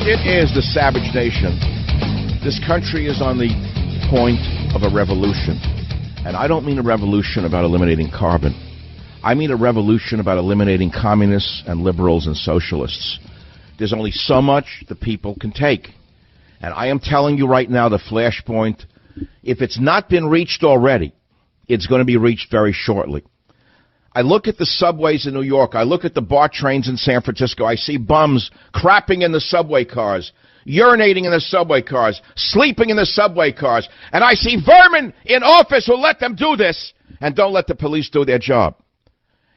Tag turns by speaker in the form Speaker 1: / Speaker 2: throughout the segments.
Speaker 1: It is the savage nation. This country is on the point of a revolution. And I don't mean a revolution about eliminating carbon. I mean a revolution about eliminating communists and liberals and socialists. There's only so much the people can take. And I am telling you right now, the flashpoint, if it's not been reached already, it's going to be reached very shortly. I look at the subways in New York. I look at the BART trains in San Francisco. I see bums crapping in the subway cars, urinating in the subway cars, sleeping in the subway cars. And I see vermin in office who let them do this and don't let the police do their job.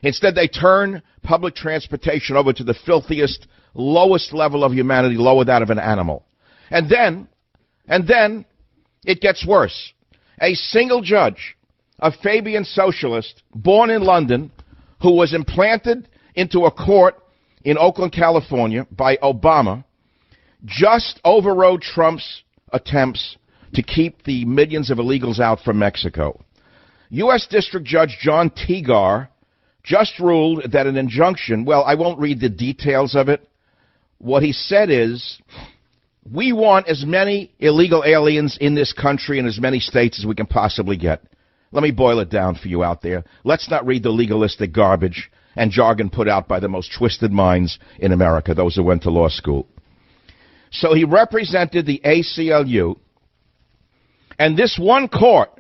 Speaker 1: Instead, they turn public transportation over to the filthiest, lowest level of humanity, lower that of an animal. And then, it gets worse. A single judge, a Fabian socialist, born in London, who was implanted into a court in Oakland, California, by Obama, just overrode Trump's attempts to keep the millions of illegals out from Mexico. U.S. District Judge John Teagar just ruled that an injunction, well, I won't read the details of it. What he said is, we want as many illegal aliens in this country and as many states as we can possibly get. Let me boil it down for you out there. Let's not read the legalistic garbage and jargon put out by the most twisted minds in America, those who went to law school. So he represented the ACLU, and this one court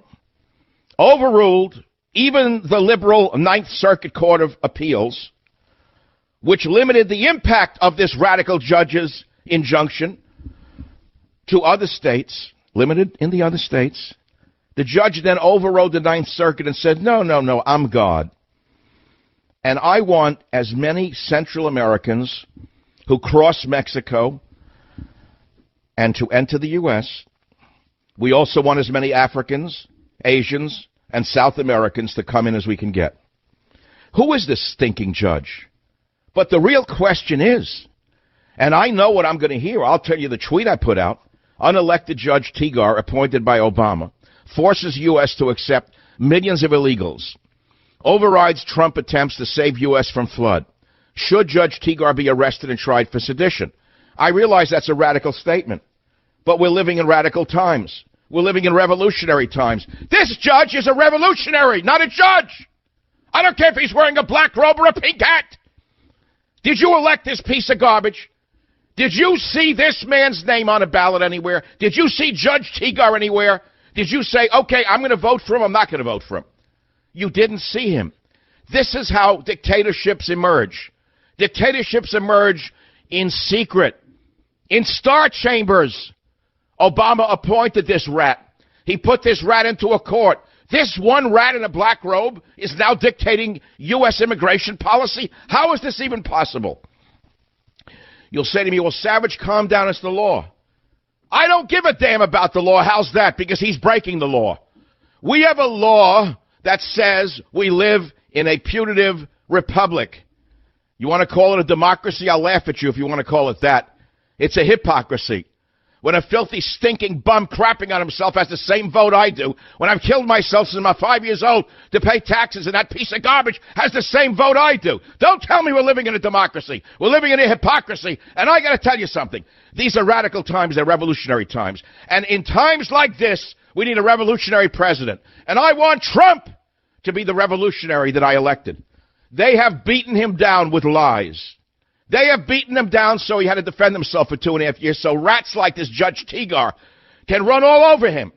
Speaker 1: overruled even the liberal Ninth Circuit Court of Appeals, which limited the impact of this radical judge's injunction to other states, limited in the other states. The judge then overrode the Ninth Circuit and said, no, I'm God. And I want as many Central Americans who cross Mexico and to enter the U.S. We also want as many Africans, Asians, and South Americans to come in as we can get. Who is this stinking judge? But the real question is, and I know what I'm going to hear. I'll tell you the tweet I put out. Unelected Judge Teagar, appointed by Obama, forces U.S. to accept millions of illegals, overrides Trump attempts to save U.S. from flood. Should Judge Teagar be arrested and tried for sedition? I realize that's a radical statement, but we're living in radical times. We're living in revolutionary times. This judge is a revolutionary, not a judge. I don't care if he's wearing a black robe or a pink hat. Did you elect this piece of garbage? Did you see this man's name on a ballot anywhere? Did you see Judge Teagar anywhere? Did you say, okay, I'm going to vote for him, I'm not going to vote for him? You didn't see him. This is how dictatorships emerge. Dictatorships emerge in secret, in star chambers. Obama appointed this rat. He put this rat into a court. This one rat in a black robe is now dictating U.S. immigration policy? How is this even possible? You'll say to me, well, Savage, calm down, it's the law. I don't give a damn about the law. How's that? Because he's breaking the law. We have a law that says we live in a putative republic. You want to call it a democracy? I'll laugh at you if you want to call it that. It's a hypocrisy. When a filthy, stinking bum crapping on himself has the same vote I do, when I've killed myself since I'm 5 years old to pay taxes, and that piece of garbage has the same vote I do. Don't tell me we're living in a democracy. We're living in a hypocrisy. And I got to tell you something. These are radical times. They're revolutionary times. And in times like this, we need a revolutionary president. And I want Trump to be the revolutionary that I elected. They have beaten him down with lies. They have beaten him down so he had to defend himself for 2.5 years, so rats like this Judge Teagar can run all over him.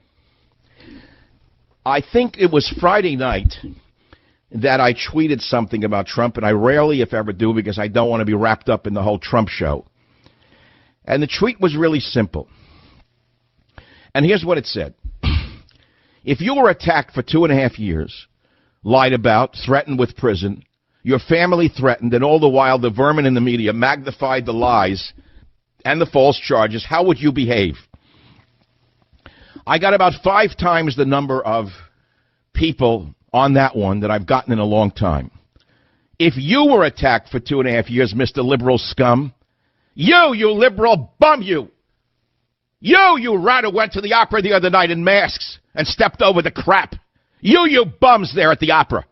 Speaker 1: I think it was Friday night that I tweeted something about Trump, and I rarely, if ever, do because I don't want to be wrapped up in the whole Trump show. And the tweet was really simple. And here's what it said. If you were attacked for 2.5 years, lied about, threatened with prison, your family threatened, and all the while the vermin in the media magnified the lies and the false charges, how would you behave? I got about 5 times the number of people on that one that I've gotten in a long time. If you were attacked for 2.5 years, Mr. Liberal scum, you liberal bum, you rat who went to the opera the other night in masks and stepped over the crap. You bums there at the opera.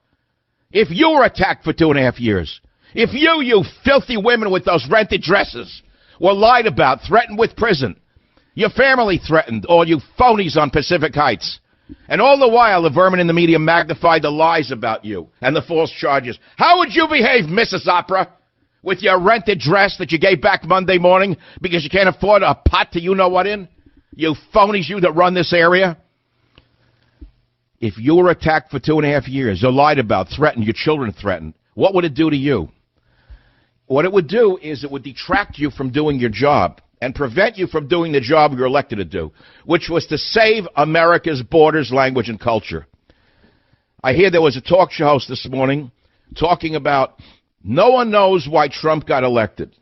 Speaker 1: If you were attacked for 2.5 years, if you filthy women with those rented dresses, were lied about, threatened with prison. Your family threatened, all you phonies on Pacific Heights. And all the while, the vermin in the media magnified the lies about you and the false charges. How would you behave, Mrs. Opera, with your rented dress that you gave back Monday morning because you can't afford a pot to you-know-what in? You phonies, you that run this area. If you were attacked for 2.5 years, or lied about, threatened, your children threatened, what would it do to you? What it would do is it would detract you from doing your job and prevent you from doing the job you're elected to do, which was to save America's borders, language, and culture. I hear there was a talk show host this morning talking about no one knows why Trump got elected.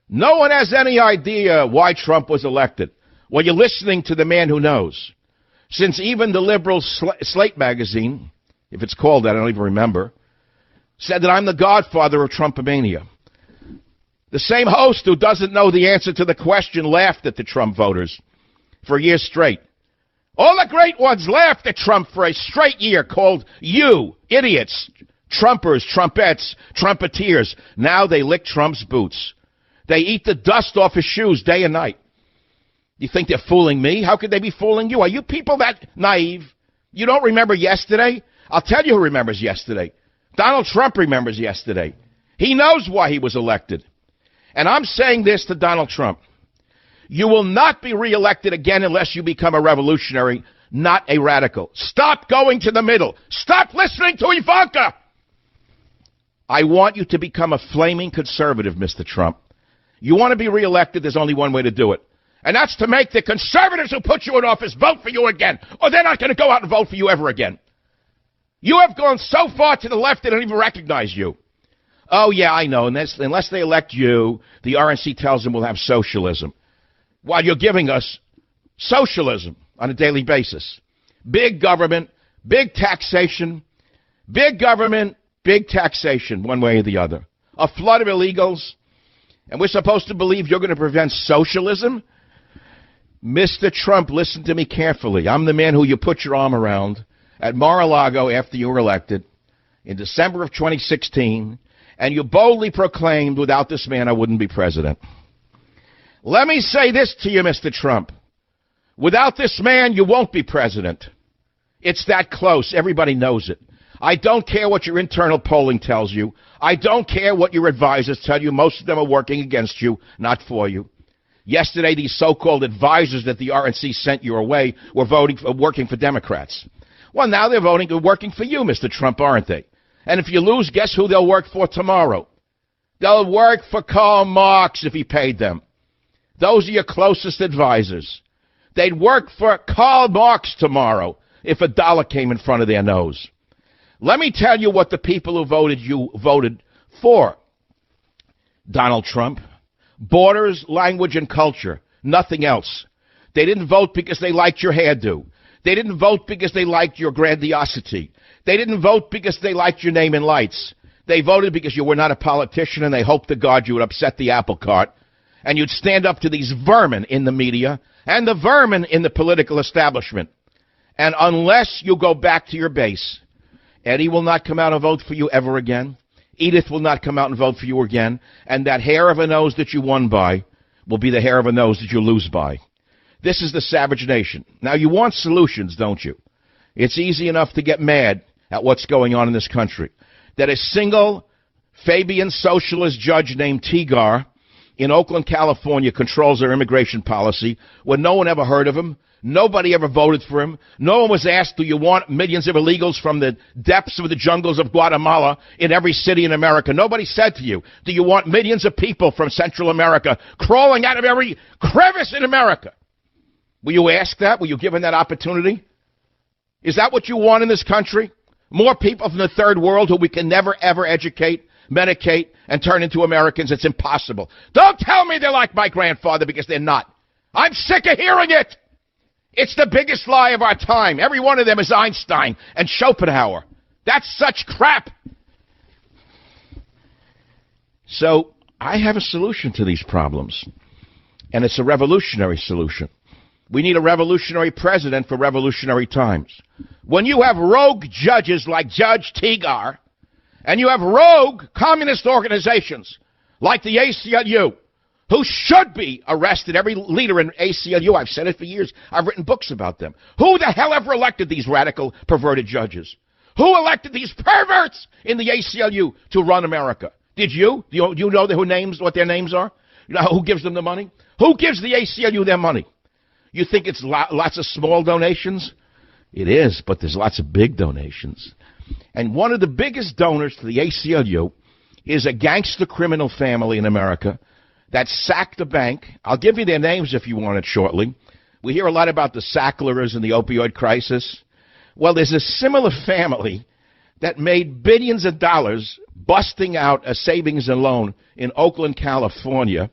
Speaker 1: No one has any idea why Trump was elected. Well, you're listening to the man who knows. Since even the liberal Slate magazine, if it's called that, I don't even remember, said that I'm the godfather of Trumpomania. The same host who doesn't know the answer to the question laughed at the Trump voters for years straight. All the great ones laughed at Trump for a straight year, called you idiots, Trumpers, Trumpettes, Trumpeteers. Now they lick Trump's boots. They eat the dust off his shoes day and night. You think they're fooling me? How could they be fooling you? Are you people that naive? You don't remember yesterday? I'll tell you who remembers yesterday. Donald Trump remembers yesterday. He knows why he was elected. And I'm saying this to Donald Trump. You will not be reelected again unless you become a revolutionary, not a radical. Stop going to the middle. Stop listening to Ivanka. I want you to become a flaming conservative, Mr. Trump. You want to be reelected, there's only one way to do it. And that's to make the conservatives who put you in office vote for you again, or they're not going to go out and vote for you ever again. You have gone so far to the left they don't even recognize you. Oh, yeah, I know. Unless they elect you, the RNC tells them we'll have socialism. While you're giving us socialism on a daily basis. Big government, big taxation, big government, big taxation, one way or the other. A flood of illegals. And we're supposed to believe you're going to prevent socialism? Mr. Trump, listen to me carefully. I'm the man who you put your arm around at Mar-a-Lago after you were elected in December of 2016, and you boldly proclaimed, without this man, I wouldn't be president. Let me say this to you, Mr. Trump. Without this man, you won't be president. It's that close. Everybody knows it. I don't care what your internal polling tells you. I don't care what your advisors tell you. Most of them are working against you, not for you. Yesterday, these so-called advisors that the RNC sent your way were working for Democrats. Well, now they're working for you, Mr. Trump, aren't they? And if you lose, guess who they'll work for tomorrow? They'll work for Karl Marx if he paid them. Those are your closest advisors. They'd work for Karl Marx tomorrow if a dollar came in front of their nose. Let me tell you what the people who voted you voted for, Donald Trump. Borders, language, and culture. Nothing else. They didn't vote because they liked your hairdo. They didn't vote because they liked your grandiosity. They didn't vote because they liked your name in lights. They voted because you were not a politician, and they hoped to God you would upset the apple cart, and you'd stand up to these vermin in the media and the vermin in the political establishment. And unless you go back to your base, Eddie will not come out and vote for you ever again. Edith will not come out and vote for you again. And that hair of a nose that you won by will be the hair of a nose that you lose by. This is the savage nation. Now, you want solutions, don't you? It's easy enough to get mad at what's going on in this country. That a single Fabian socialist judge named Tegar in Oakland, California, controls their immigration policy when no one ever heard of him. Nobody ever voted for him. No one was asked, do you want millions of illegals from the depths of the jungles of Guatemala in every city in America? Nobody said to you, do you want millions of people from Central America crawling out of every crevice in America? Were you asked that? Were you given that opportunity? Is that what you want in this country? More people from the third world who we can never, ever educate, medicate, and turn into Americans? It's impossible. Don't tell me they're like my grandfather, because they're not. I'm sick of hearing it. It's the biggest lie of our time. Every one of them is Einstein and Schopenhauer. That's such crap. So I have a solution to these problems, and it's a revolutionary solution. We need a revolutionary president for revolutionary times. When you have rogue judges like Judge Tegar, and you have rogue communist organizations like the ACLU, who should be arrested, every leader in ACLU. I've said it for years. I've written books about them. Who the hell ever elected these radical, perverted judges? Who elected these perverts in the ACLU to run America? Did you? Do you know what their names are? You know who gives them the money? Who gives the ACLU their money? You think it's lots of small donations? It is, but there's lots of big donations. And one of the biggest donors to the ACLU is a gangster criminal family in America that sacked the bank. I'll give you their names if you want it shortly. We hear a lot about the Sacklers and the opioid crisis. Well, there's a similar family that made billions of dollars busting out a savings and loan in Oakland, California.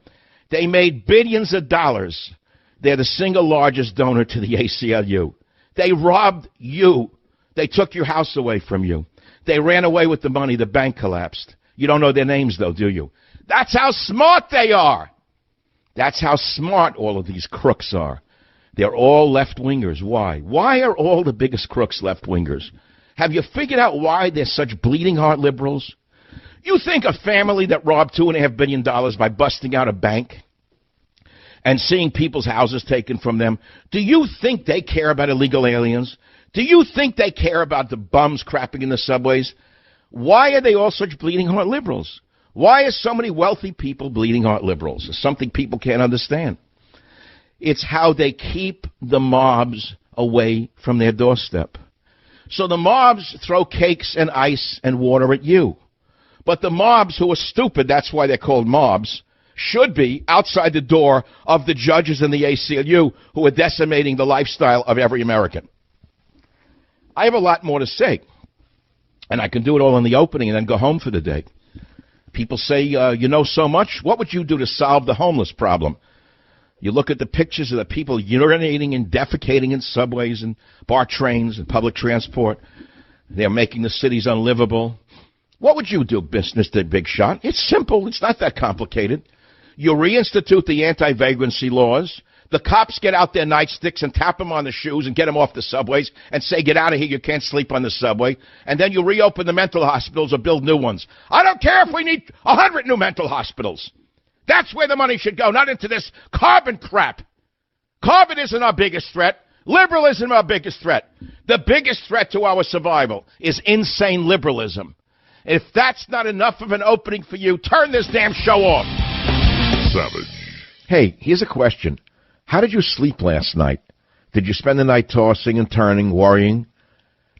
Speaker 1: They made billions of dollars. They're the single largest donor to the ACLU. They robbed you. They took your house away from you. They ran away with the money. The bank collapsed. You don't know their names, though, do you? That's how smart they are. That's how smart all of these crooks are. They're all left-wingers. Why? Why are all the biggest crooks left-wingers? Have you figured out why they're such bleeding-heart liberals? You think a family that robbed $2.5 billion by busting out a bank and seeing people's houses taken from them, do you think they care about illegal aliens? Do you think they care about the bums crapping in the subways? Why are they all such bleeding-heart liberals? Why are so many wealthy people bleeding-heart liberals? It's something people can't understand. It's how they keep the mobs away from their doorstep. So the mobs throw cakes and ice and water at you. But the mobs who are stupid, that's why they're called mobs, should be outside the door of the judges in the ACLU who are decimating the lifestyle of every American. I have a lot more to say, and I can do it all in the opening and then go home for the day. People say, you know so much. What would you do to solve the homeless problem? You look at the pictures of the people urinating and defecating in subways and BART trains and public transport. They're making the cities unlivable. What would you do, Mr. Big Shot? It's simple. It's not that complicated. You reinstitute the anti-vagrancy laws. The cops get out their nightsticks and tap them on the shoes and get them off the subways and say, get out of here, you can't sleep on the subway. And then you reopen the mental hospitals or build new ones. I don't care if we need 100 new mental hospitals. That's where the money should go, not into this carbon crap. Carbon isn't our biggest threat. Liberalism is our biggest threat. The biggest threat to our survival is insane liberalism. If that's not enough of an opening for you, turn this damn show off.
Speaker 2: Savage.
Speaker 1: Hey, here's a question. How did you sleep last night? Did you spend the night tossing and turning, worrying?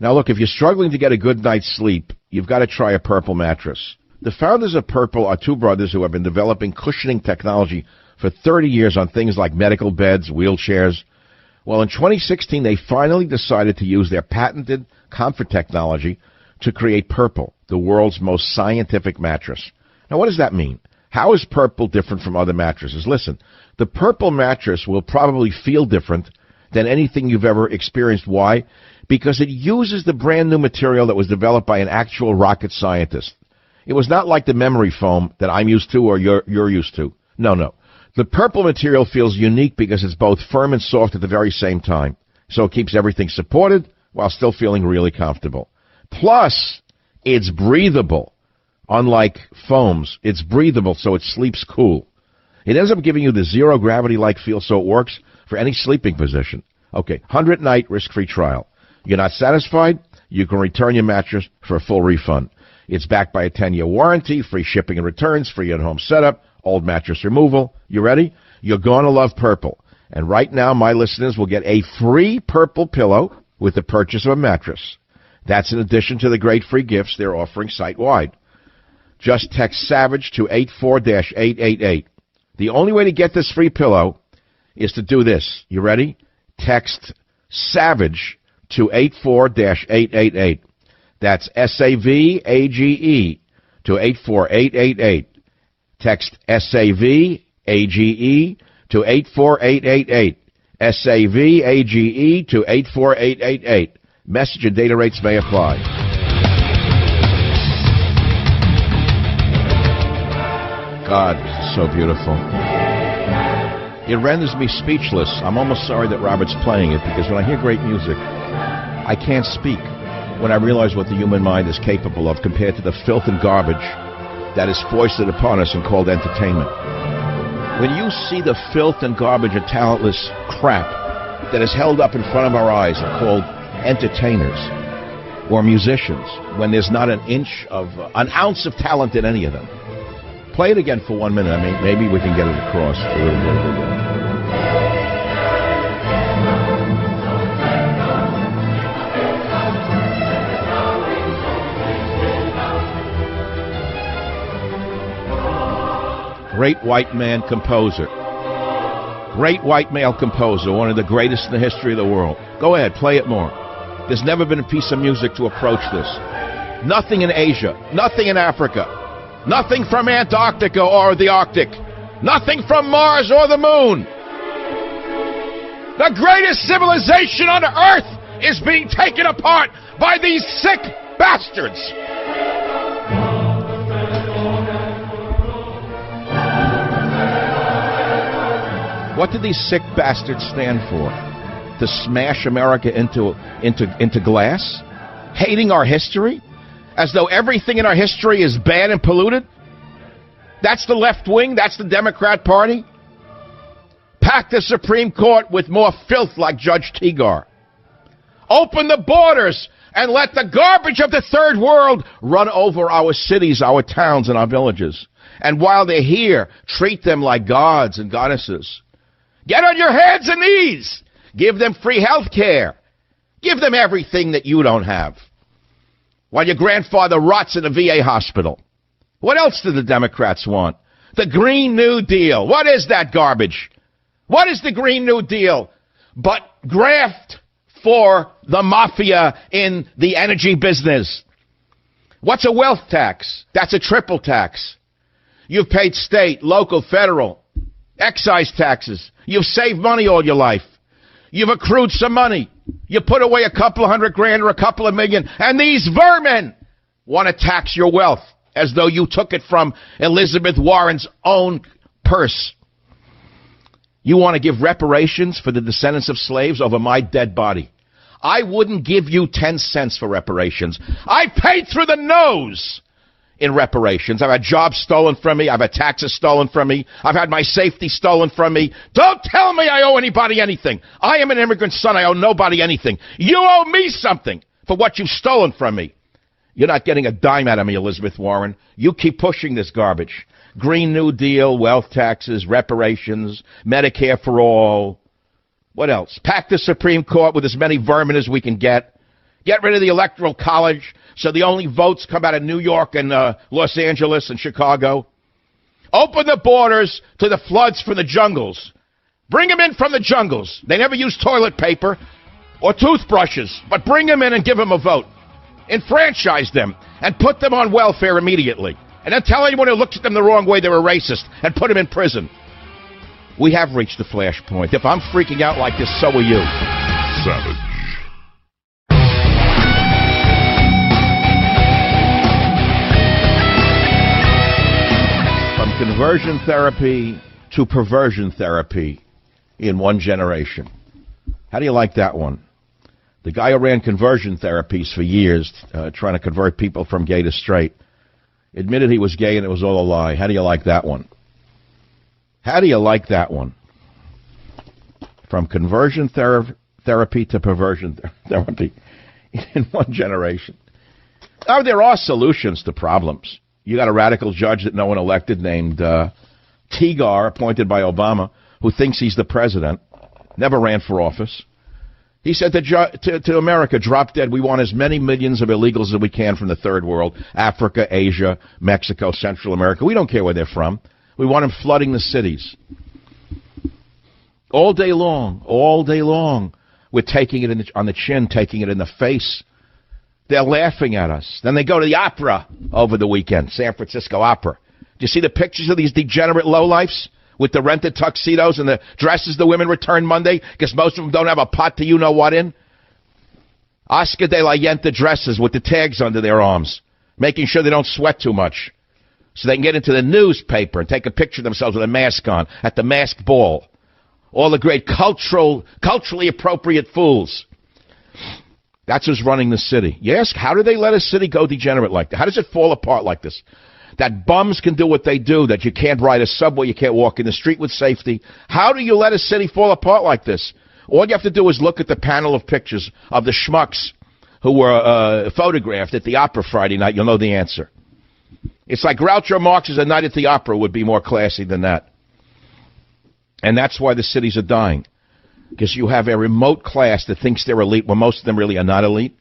Speaker 1: Now, look, if you're struggling to get a good night's sleep, you've got to try a Purple mattress. The founders of Purple are two brothers who have been developing cushioning technology for 30 years on things like medical beds, wheelchairs. Well, in 2016, they finally decided to use their patented comfort technology to create Purple, the world's most scientific mattress. Now, what does that mean? How is Purple different from other mattresses? Listen, the Purple mattress will probably feel different than anything you've ever experienced. Why? Because it uses the brand new material that was developed by an actual rocket scientist. It was not like the memory foam that I'm used to or you're used to. No. The Purple material feels unique because it's both firm and soft at the very same time. So it keeps everything supported while still feeling really comfortable. Plus, it's breathable. Unlike foams, it's breathable, so it sleeps cool. It ends up giving you the zero gravity-like feel, so it works for any sleeping position. Okay, 100-night risk-free trial. You're not satisfied? You can return your mattress for a full refund. It's backed by a 10-year warranty, free shipping and returns, free at-home setup, old mattress removal. You ready? You're going to love Purple. And right now, my listeners will get a free Purple pillow with the purchase of a mattress. That's in addition to the great free gifts they're offering site-wide. Just text SAVAGE to 84-888. The only way to get this free pillow is to do this. You ready? Text SAVAGE to 84-888. That's SAVAGE to 84888. Text SAVAGE to 84888. SAVAGE to 84888. Message and data rates may apply. God, so beautiful. It renders me speechless. I'm almost sorry that Robert's playing it, because when I hear great music, I can't speak when I realize what the human mind is capable of compared to the filth and garbage that is foisted upon us and called entertainment. When you see the filth and garbage and talentless crap that is held up in front of our eyes and called entertainers or musicians, when there's not an ounce of talent in any of them. Play it again for 1 minute. I mean, maybe we can get it across a little bit. Great white man composer. Great white male composer, one of the greatest in the history of the world. Go ahead, play it more. There's never been a piece of music to approach this. Nothing in Asia, nothing in Africa, nothing from Antarctica or the Arctic, nothing from Mars or the moon. The greatest civilization on earth is being taken apart by these sick bastards. What do these sick bastards stand for? To smash America into glass? Hating our history? As though everything in our history is bad and polluted? That's the left wing? That's the Democrat Party? Pack the Supreme Court with more filth like Judge Tegar. Open the borders and let the garbage of the third world run over our cities, our towns, and our villages. And while they're here, treat them like gods and goddesses. Get on your hands and knees. Give them free health care. Give them everything that you don't have. While your grandfather rots in a VA hospital. What else do the Democrats want? The Green New Deal. What is that garbage? What is the Green New Deal but graft for the mafia in the energy business? What's a wealth tax? That's a triple tax. You've paid state, local, federal, excise taxes. You've saved money all your life. You've accrued some money. You put away a couple of $100,000 or a couple of million, and these vermin want to tax your wealth as though you took it from Elizabeth Warren's own purse. You want to give reparations for the descendants of slaves over my dead body. I wouldn't give you 10 cents for reparations. I paid through the nose in reparations. I've had jobs stolen from me. I've had taxes stolen from me. I've had my safety stolen from me. Don't tell me I owe anybody anything. I am an immigrant son. I owe nobody anything. You owe me something for what you've stolen from me. You're not getting a dime out of me, Elizabeth Warren. You keep pushing this garbage. Green New Deal, wealth taxes, reparations, Medicare for all. What else? Pack the Supreme Court with as many vermin as we can get. Get rid of the Electoral College so the only votes come out of New York and Los Angeles and Chicago. Open the borders to the floods from the jungles. Bring them in from the jungles. They never use toilet paper or toothbrushes, but bring them in and give them a vote. Enfranchise them and put them on welfare immediately. And then tell anyone who looks at them the wrong way they're a racist and put them in prison. We have reached the flashpoint. If I'm freaking out like this, so are you.
Speaker 2: Savage.
Speaker 1: From conversion therapy to perversion therapy in one generation. How do you like that one? The guy who ran conversion therapies for years, trying to convert people from gay to straight, admitted he was gay and it was all a lie. How do you like that one? How do you like that one? From conversion therapy to perversion therapy in one generation. Now, there are solutions to problems. You got a radical judge that no one elected named Tegar, appointed by Obama, who thinks he's the president, never ran for office. He said to America, drop dead, we want as many millions of illegals as we can from the third world, Africa, Asia, Mexico, Central America. We don't care where they're from. We want them flooding the cities. All day long, we're taking it on the chin, taking it in the face. They're laughing at us. Then they go to the opera over the weekend, San Francisco Opera. Do you see the pictures of these degenerate lowlifes with the rented tuxedos and the dresses the women return Monday because most of them don't have a pot to you-know-what in? Oscar de la Hoya dresses with the tags under their arms, making sure they don't sweat too much so they can get into the newspaper and take a picture of themselves with a mask on at the masked ball. All the great culturally appropriate fools. That's who's running the city. You ask, how do they let a city go degenerate like that? How does it fall apart like this? that bums can do what they do, that you can't ride a subway, you can't walk in the street with safety. How do you let a city fall apart like this? All you have to do is look at the panel of pictures of the schmucks who were photographed at the opera Friday night. You'll know the answer. It's like Groucho Marx's A Night at the Opera would be more classy than that. And that's why the cities are dying. Because you have a remote class that thinks they're elite, when most of them really are not elite.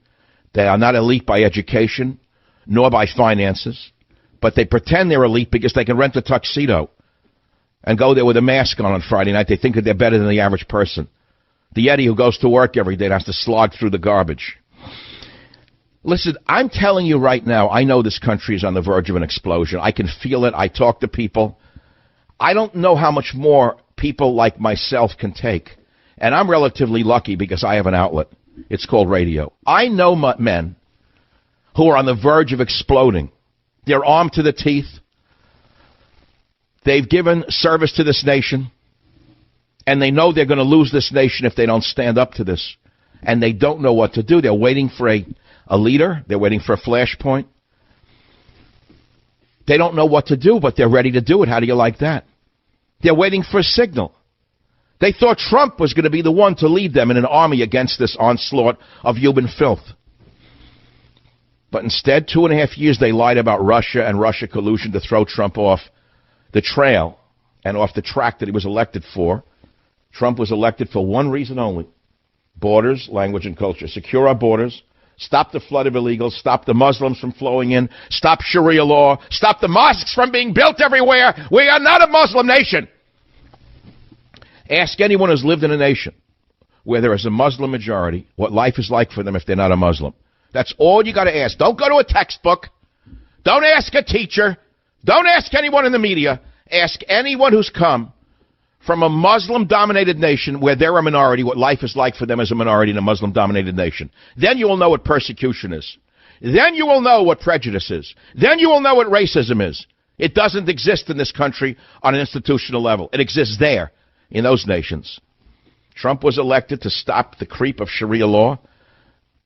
Speaker 1: They are not elite by education, nor by finances. But they pretend they're elite because they can rent a tuxedo and go there with a mask on Friday night. They think that they're better than the average person. The Eddie who goes to work every day and has to slog through the garbage. Listen, I'm telling you right now, I know this country is on the verge of an explosion. I can feel it. I talk to people. I don't know how much more people like myself can take. And I'm relatively lucky because I have an outlet. It's called radio. I know men who are on the verge of exploding. They're armed to the teeth. They've given service to this nation. And they know they're going to lose this nation if they don't stand up to this. And they don't know what to do. They're waiting for a leader. They're waiting for a flashpoint. They don't know what to do, but they're ready to do it. How do you like that? They're waiting for a signal. They thought Trump was going to be the one to lead them in an army against this onslaught of human filth. But instead, 2.5 years, they lied about Russia and Russia collusion to throw Trump off the trail and off the track that he was elected for. Trump was elected for one reason only: borders, language, and culture. Secure our borders, stop the flood of illegals, stop the Muslims from flowing in, stop Sharia law, stop the mosques from being built everywhere. We are not a Muslim nation. Ask anyone who's lived in a nation where there is a Muslim majority what life is like for them if they're not a Muslim. That's all you got to ask. Don't go to a textbook. Don't ask a teacher. Don't ask anyone in the media. Ask anyone who's come from a Muslim-dominated nation where they're a minority, what life is like for them as a minority in a Muslim-dominated nation. Then you will know what persecution is. Then you will know what prejudice is. Then you will know what racism is. It doesn't exist in this country on an institutional level. It exists there, in those nations. Trump was elected to stop the creep of Sharia law.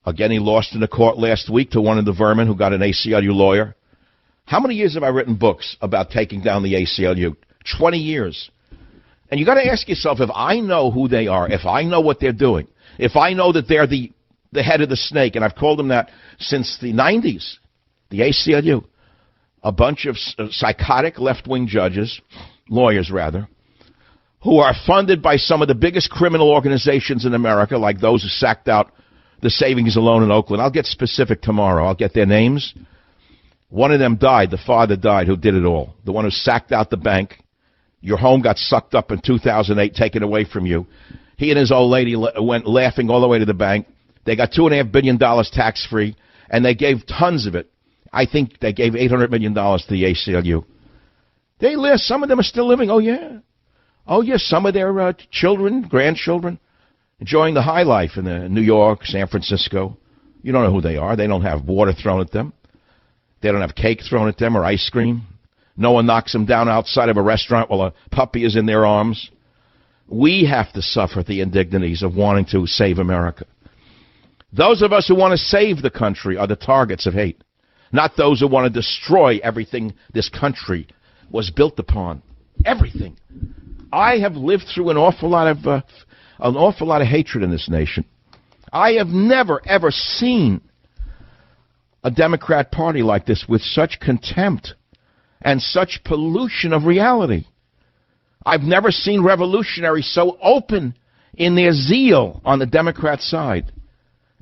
Speaker 1: Again, he lost in the court last week to one of the vermin who got an ACLU lawyer. How many years have I written books about taking down the ACLU? 20 years. And you got to ask yourself, if I know who they are, if I know what they're doing, if I know that they're the head of the snake, and I've called them that since the 90s, the ACLU, a bunch of psychotic left-wing judges, lawyers rather, who are funded by some of the biggest criminal organizations in America, like those who sacked out the savings and loan in Oakland. I'll get specific tomorrow. I'll get their names. One of them died. The father died who did it all. The one who sacked out the bank. Your home got sucked up in 2008, taken away from you. He and his old lady went laughing all the way to the bank. They got $2.5 billion tax-free, and they gave tons of it. I think they gave $800 million to the ACLU. They live. Some of them are still living. Oh, yeah. Oh, yes, some of their children, grandchildren, enjoying the high life in New York, San Francisco. You don't know who they are. They don't have water thrown at them. They don't have cake thrown at them or ice cream. No one knocks them down outside of a restaurant while a puppy is in their arms. We have to suffer the indignities of wanting to save America. Those of us who want to save the country are the targets of hate, not those who want to destroy everything this country was built upon. Everything. I have lived through an awful lot of hatred in this nation. I have never, ever seen a Democrat Party like this with such contempt and such pollution of reality. I've never seen revolutionaries so open in their zeal on the Democrat side.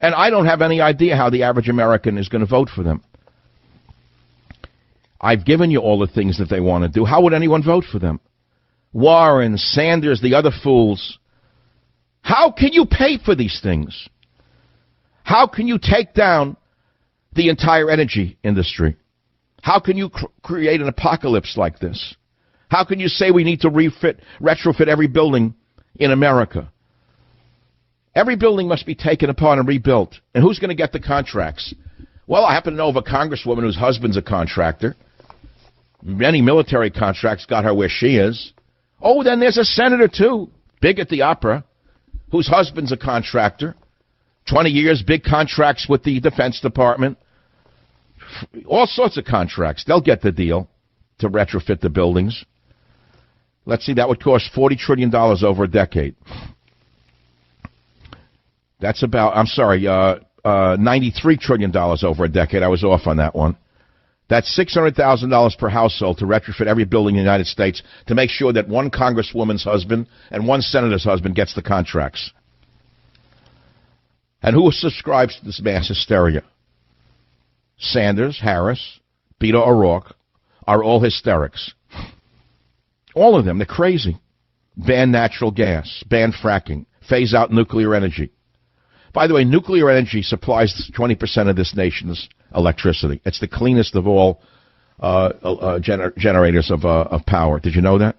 Speaker 1: And I don't have any idea how the average American is going to vote for them. I've given you all the things that they want to do. How would anyone vote for them? Warren, Sanders, the other fools. How can you pay for these things? How can you take down the entire energy industry? How can you create an apocalypse like this? How can you say we need to retrofit every building in America? Every building must be taken apart and rebuilt. And who's going to get the contracts? Well, I happen to know of a congresswoman whose husband's a contractor. Many military contracts got her where she is. Oh, then there's a senator, too, big at the opera, whose husband's a contractor. 20 years, big contracts with the Defense Department. All sorts of contracts. They'll get the deal. to retrofit the buildings. Let's see, that would cost $40 trillion over a decade. That's about, $93 trillion over a decade. I was off on that one. That's $600,000 per household to retrofit every building in the United States to make sure that one congresswoman's husband and one senator's husband gets the contracts. And who subscribes to this mass hysteria? Sanders, Harris, Beto O'Rourke are all hysterics. All of them. They're crazy. Ban natural gas. Ban fracking. Phase out nuclear energy. By the way, nuclear energy supplies 20% of this nation's electricity. It's the cleanest of all generators of power. Did you know that?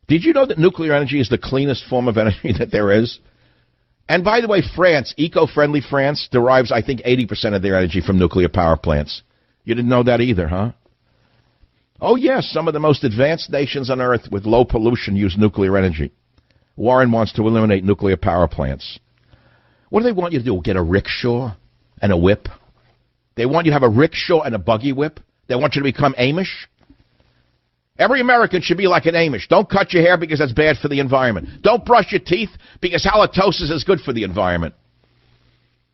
Speaker 1: Did you know that nuclear energy is the cleanest form of energy that there is? And by the way, France, eco-friendly France, derives, I think, 80% of their energy from nuclear power plants. You didn't know that either, huh? Oh, yes, some of the most advanced nations on Earth with low pollution use nuclear energy. Warren wants to eliminate nuclear power plants. What do they want you to do? Get a rickshaw and a whip? They want you to have a rickshaw and a buggy whip? They want you to become Amish? Every American should be like an Amish. Don't cut your hair because that's bad for the environment. Don't brush your teeth because halitosis is good for the environment.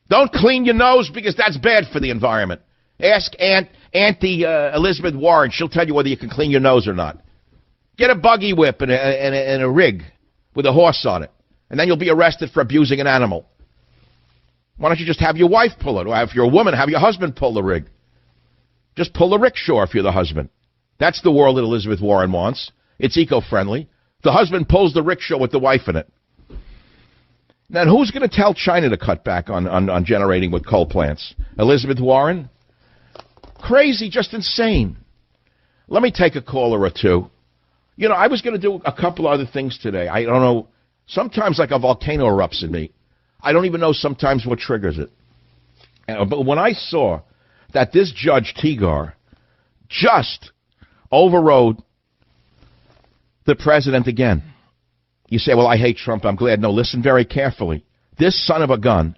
Speaker 1: Don't clean your nose because that's bad for the environment. Ask Auntie Elizabeth Warren. She'll tell you whether you can clean your nose or not. Get a buggy whip and a rig with a horse on it, and then you'll be arrested for abusing an animal. Why don't you just have your wife pull it? Or if you're a woman, have your husband pull the rig. Just pull the rickshaw if you're the husband. That's the world that Elizabeth Warren wants. It's eco-friendly. The husband pulls the rickshaw with the wife in it. Now, who's going to tell China to cut back on generating with coal plants? Elizabeth Warren? Crazy, just insane. Let me take a caller or two. You know, I was going to do a couple other things today. I don't know. Sometimes like a volcano erupts in me. I don't even know sometimes what triggers it. But when I saw that this Judge Tegar just overrode the president again. You say, well, I hate Trump. I'm glad. No, listen very carefully. This son of a gun,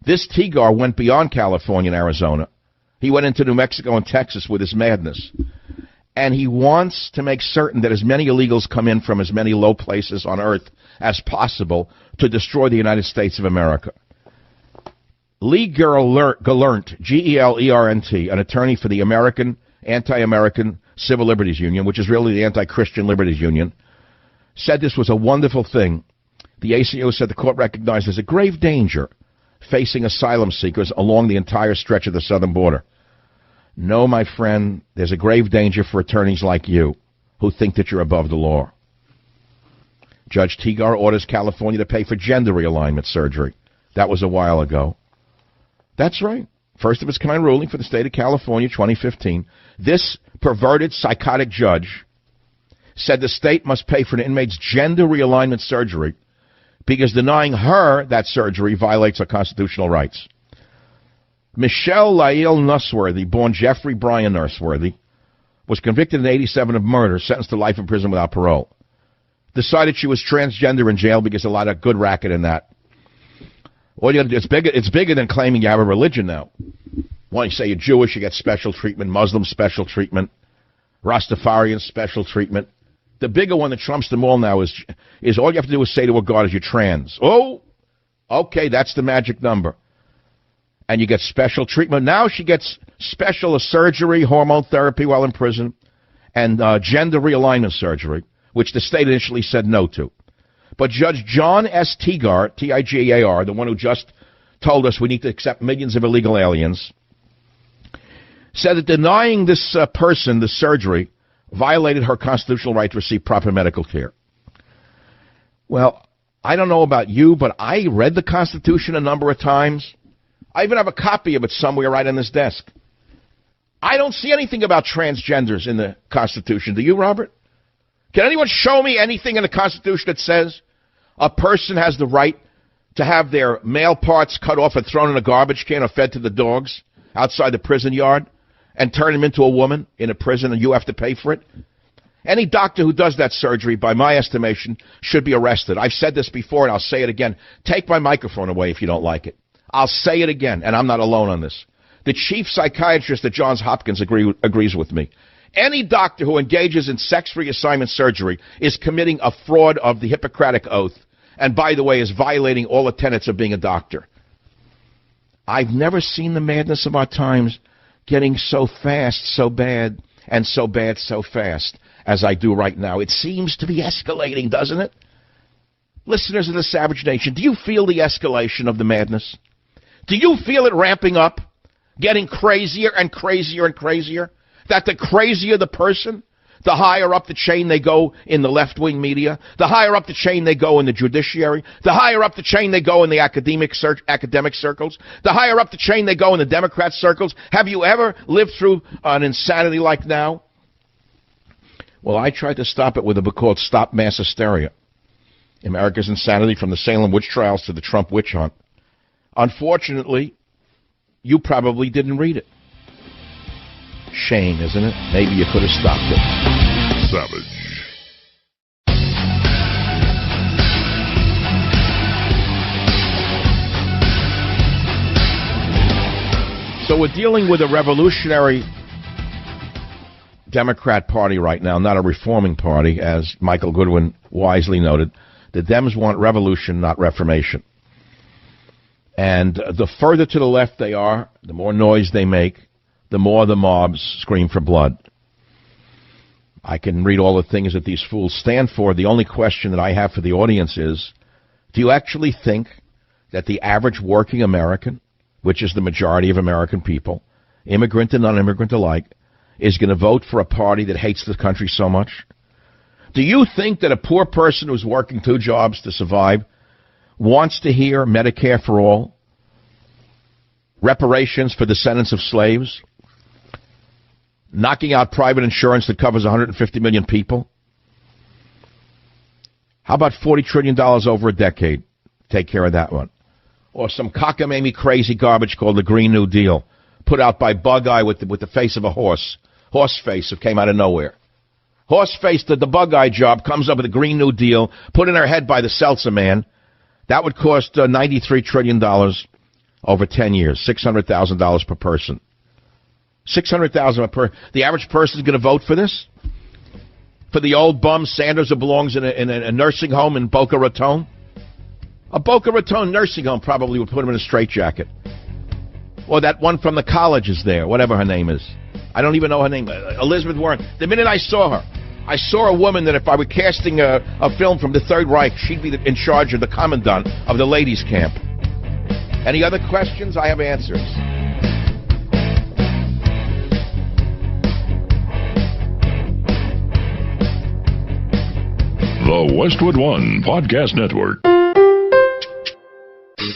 Speaker 1: this Tegar went beyond California and Arizona. He went into New Mexico and Texas with his madness. And he wants to make certain that as many illegals come in from as many low places on earth as possible to destroy the United States of America. Lee Gelernt, G-E-L-E-R-N-T, an attorney for the Anti-American Civil Liberties Union, which is really the Anti-Christian Liberties Union, said this was a wonderful thing. The ACO said the court recognized there's a grave danger facing asylum seekers along the entire stretch of the southern border. No, my friend, there's a grave danger for attorneys like you who think that you're above the law. Judge Tegar orders California to pay for gender realignment surgery. That was a while ago. That's right. First of its kind ruling for the state of California, 2015. This perverted, psychotic judge said the state must pay for an inmate's gender realignment surgery because denying her that surgery violates her constitutional rights. Michelle Lael Nussworthy, born Jeffrey Brian Nussworthy, was convicted in 1987 of murder, sentenced to life in prison without parole. Decided she was transgender in jail because a lot of good racket in that. All you got to do, it's bigger than claiming you have a religion now. When you say you're Jewish, you get special treatment, Muslim special treatment, Rastafarian special treatment. The bigger one that trumps them all now is all you have to do is say to a God is you're trans. Oh, okay, that's the magic number. And you get special treatment. Now she gets special surgery, hormone therapy while in prison, and gender realignment surgery, which the state initially said no to. But Judge John S. Tegar, T-I-G-A-R, the one who just told us we need to accept millions of illegal aliens, said that denying this person the surgery violated her constitutional right to receive proper medical care. Well, I don't know about you, but I read the Constitution a number of times. I even have a copy of it somewhere right on this desk. I don't see anything about transgenders in the Constitution. Do you, Robert? Can anyone show me anything in the Constitution that says a person has the right to have their male parts cut off and thrown in a garbage can or fed to the dogs outside the prison yard and turn them into a woman in a prison and you have to pay for it? Any doctor who does that surgery, by my estimation, should be arrested. I've said this before and I'll say it again. Take my microphone away if you don't like it. I'll say it again, and I'm not alone on this. The chief psychiatrist at Johns Hopkins agrees with me. Any doctor who engages in sex reassignment surgery is committing a fraud of the Hippocratic Oath, and by the way, is violating all the tenets of being a doctor. I've never seen the madness of our times getting so fast, so bad, and so bad, so fast as I do right now. It seems to be escalating, doesn't it? Listeners of the Savage Nation, do you feel the escalation of the madness? Do you feel it ramping up, getting crazier and crazier and crazier? That the crazier the person, the higher up the chain they go in the left-wing media, the higher up the chain they go in the judiciary, the higher up the chain they go in the academic circles, the higher up the chain they go in the Democrat circles. Have you ever lived through an insanity like now? Well, I tried to stop it with a book called Stop Mass Hysteria. America's Insanity from the Salem witch trials to the Trump witch hunt. Unfortunately, you probably didn't read it. Shame, isn't it? Maybe you could have stopped it.
Speaker 2: Savage.
Speaker 1: So we're dealing with a revolutionary Democrat Party right now, not a reforming party, as Michael Goodwin wisely noted. The Dems want revolution, not reformation. And the further to the left they are, the more noise they make, the more the mobs scream for blood. I can read all the things that these fools stand for. The only question that I have for the audience is, do you actually think that the average working American, which is the majority of American people, immigrant and non-immigrant alike, is going to vote for a party that hates the country so much? Do you think that a poor person who's working 2 jobs to survive wants to hear Medicare for all, reparations for descendants of slaves, knocking out private insurance that covers 150 million people? How about $40 trillion over a decade? Take care of that one. Or some cockamamie crazy garbage called the Green New Deal, put out by Bug-Eye with the face of a horse. Horse face that came out of nowhere. Horse face, the Bug-Eye job, comes up with a Green New Deal, put in her head by the Seltzer man. That would cost $93 trillion over 10 years, $600,000 per person. $600,000 per. The average person is going to vote for this? For the old bum Sanders who belongs in a nursing home in Boca Raton? A Boca Raton nursing home probably would put him in a straitjacket. Or that one from the college is there, whatever her name is. I don't even know her name. Elizabeth Warren. The minute I saw her, I saw a woman that if I were casting a film from the Third Reich, she'd be in charge of the commandant of the ladies' camp. Any other questions? I have answers.
Speaker 2: The Westwood One Podcast Network.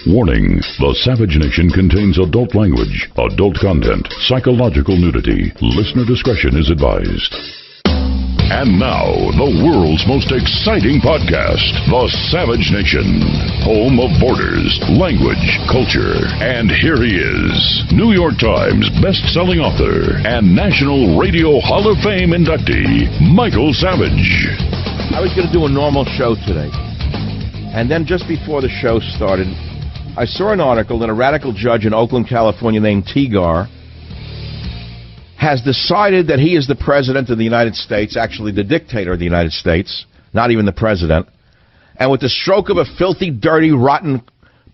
Speaker 2: Warning, the Savage Nation contains adult language, adult content, psychological nudity. Listener discretion is advised. And now, the world's most exciting podcast, The Savage Nation, home of borders, language, culture. And here he is, New York Times best-selling author and National Radio Hall of Fame inductee, Michael Savage.
Speaker 1: I was going to do a normal show today. And then just before the show started, I saw an article that a radical judge in Oakland, California named Tigar has decided that he is the president of the United States, actually the dictator of the United States, not even the president. And with the stroke of a filthy, dirty, rotten,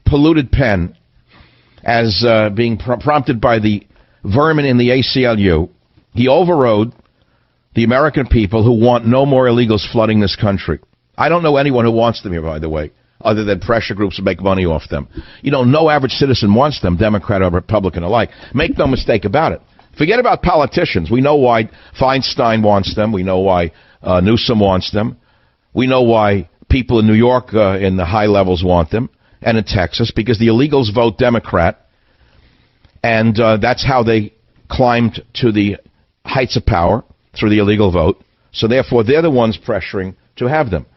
Speaker 1: polluted pen, as being prompted by the vermin in the ACLU, he overrode the American people who want no more illegals flooding this country. I don't know anyone who wants them here, by the way, other than pressure groups who make money off them. You know, no average citizen wants them, Democrat or Republican alike. Make no mistake about it. Forget about politicians. We know why Feinstein wants them. We know why Newsom wants them. We know why people in New York in the high levels want them, and in Texas, because the illegals vote Democrat, and that's how they climbed to the heights of power, through the illegal vote. So therefore, they're the ones pressuring to have them.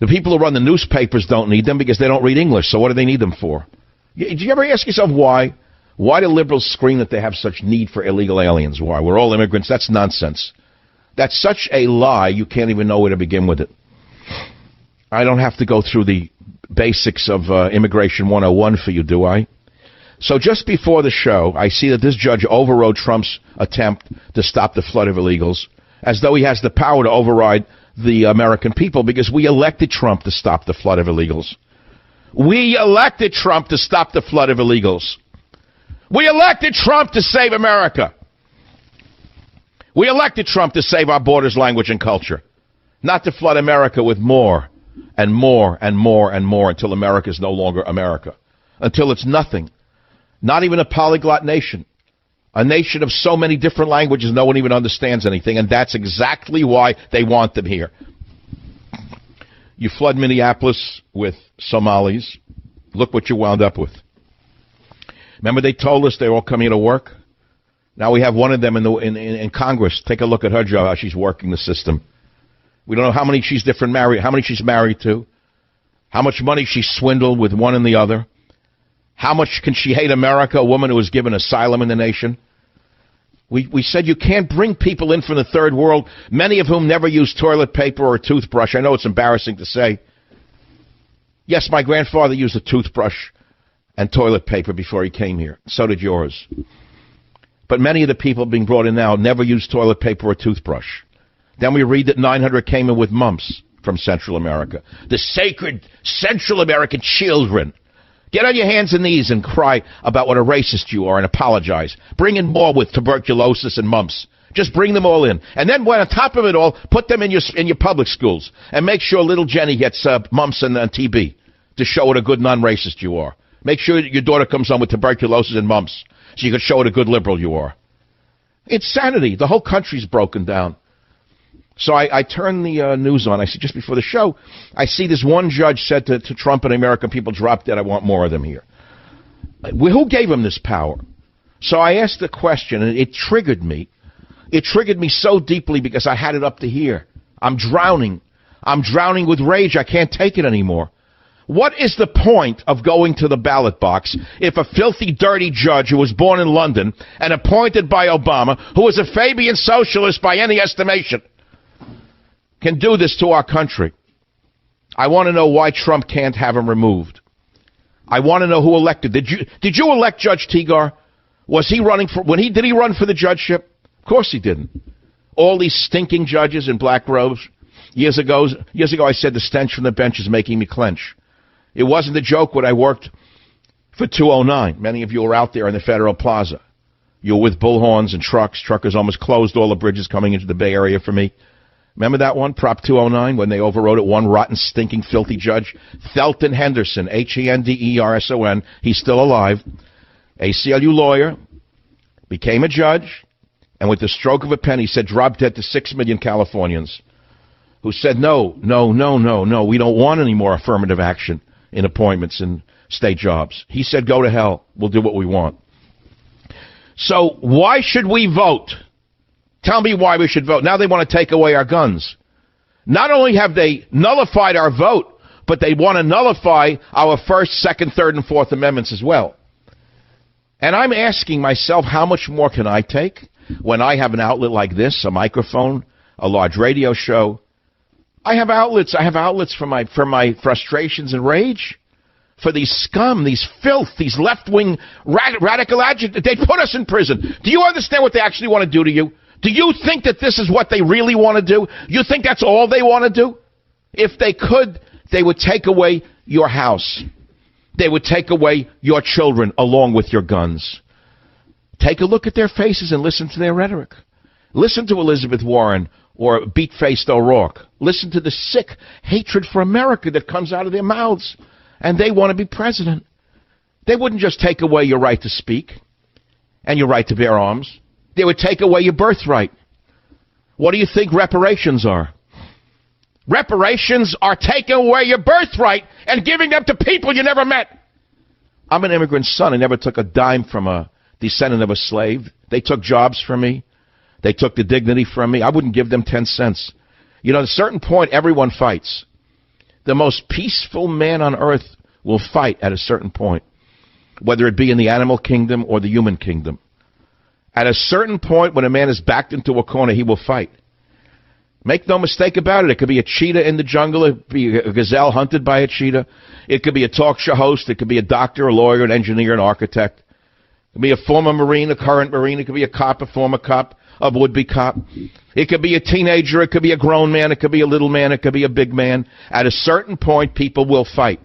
Speaker 1: The people who run the newspapers don't need them because they don't read English, so what do they need them for? Did you ever ask yourself why? Why do liberals scream that they have such need for illegal aliens? Why? We're all immigrants. That's nonsense. That's such a lie, you can't even know where to begin with it. I don't have to go through the basics of Immigration 101 for you, do I? So just before the show, I see that this judge overrode Trump's attempt to stop the flood of illegals as though he has the power to override the American people, because we elected Trump to stop the flood of illegals. We elected Trump to stop the flood of illegals. We elected Trump to save America. We elected Trump to save our borders, language, and culture, not to flood America with more and more and more and more until America is no longer America, until it's nothing. Not even a polyglot nation. A nation of so many different languages, no one even understands anything, and that's exactly why they want them here. You flood Minneapolis with Somalis. Look what you wound up with. Remember they told us they were all coming to work? Now we have one of them in Congress. Take a look at her job, how she's working the system. We don't know how many she's married to, how much money she swindled with one and the other. How much can she hate America, a woman who was given asylum in the nation? We said you can't bring people in from the third world, many of whom never use toilet paper or a toothbrush. I know it's embarrassing to say. Yes, my grandfather used a toothbrush and toilet paper before he came here. So did yours. But many of the people being brought in now never use toilet paper or toothbrush. Then we read that 900 came in with mumps from Central America. The sacred Central American children. Get on your hands and knees and cry about what a racist you are and apologize. Bring in more with tuberculosis and mumps. Just bring them all in. And then when on top of it all, put them in your public schools. And make sure little Jenny gets mumps and TB to show what a good non-racist you are. Make sure that your daughter comes home with tuberculosis and mumps so you can show what a good liberal you are. It's sanity. The whole country's broken down. So I turn the news on. I see just before the show, I see this one judge said to Trump and American people, drop dead, I want more of them here. Who gave him this power? So I asked the question, and it triggered me. It triggered me so deeply because I had it up to here. I'm drowning. I'm drowning with rage. I can't take it anymore. What is the point of going to the ballot box if a filthy, dirty judge who was born in London and appointed by Obama, who was a Fabian socialist by any estimation, can do this to our country? I want to know why Trump can't have him removed. I want to know who elected. Did you elect Judge Tegar? Was he running for did he run for the judgeship? Of course he didn't. All these stinking judges in black robes. Years ago I said the stench from the bench is making me clench. It wasn't a joke when I worked for 209. Many of you were out there in the Federal Plaza. You were with bullhorns and trucks. Truckers almost closed all the bridges coming into the Bay Area for me. Remember that one, Prop 209, when they overrode it? One rotten, stinking, filthy judge, Thelton Henderson, Henderson. He's still alive. ACLU lawyer, became a judge, and with the stroke of a pen, he said, drop dead to 6 million Californians who said, no, we don't want any more affirmative action in appointments and state jobs. He said, go to hell. We'll do what we want. So why should we vote? Tell me why we should vote. Now they want to take away our guns. Not only have they nullified our vote, but they want to nullify our First, Second, Third, and Fourth Amendments as well. And I'm asking myself, how much more can I take when I have an outlet like this, a microphone, a large radio show? I have outlets. I have outlets for my frustrations and rage, for these scum, these filth, these left-wing radical agitators. They put us in prison. Do you understand what they actually want to do to you? Do you think that this is what they really want to do? You think that's all they want to do? If they could, they would take away your house. They would take away your children along with your guns. Take a look at their faces and listen to their rhetoric. Listen to Elizabeth Warren or beat-faced O'Rourke. Listen to the sick hatred for America that comes out of their mouths. And they want to be president. They wouldn't just take away your right to speak and your right to bear arms. They would take away your birthright. What do you think reparations are? Reparations are taking away your birthright and giving them to people you never met. I'm an immigrant son. I never took a dime from a descendant of a slave. They took jobs from me. They took the dignity from me. I wouldn't give them 10 cents. You know, at a certain point, everyone fights. The most peaceful man on earth will fight at a certain point, whether it be in the animal kingdom or the human kingdom. At a certain point, when a man is backed into a corner, he will fight. Make no mistake about it. It could be a cheetah in the jungle. It could be a gazelle hunted by a cheetah. It could be a talk show host. It could be a doctor, a lawyer, an engineer, an architect. It could be a former Marine, a current Marine. It could be a cop, a former cop. a would-be cop. It could be a teenager, it could be a grown man, it could be a little man, it could be a big man. At a certain point, people will fight.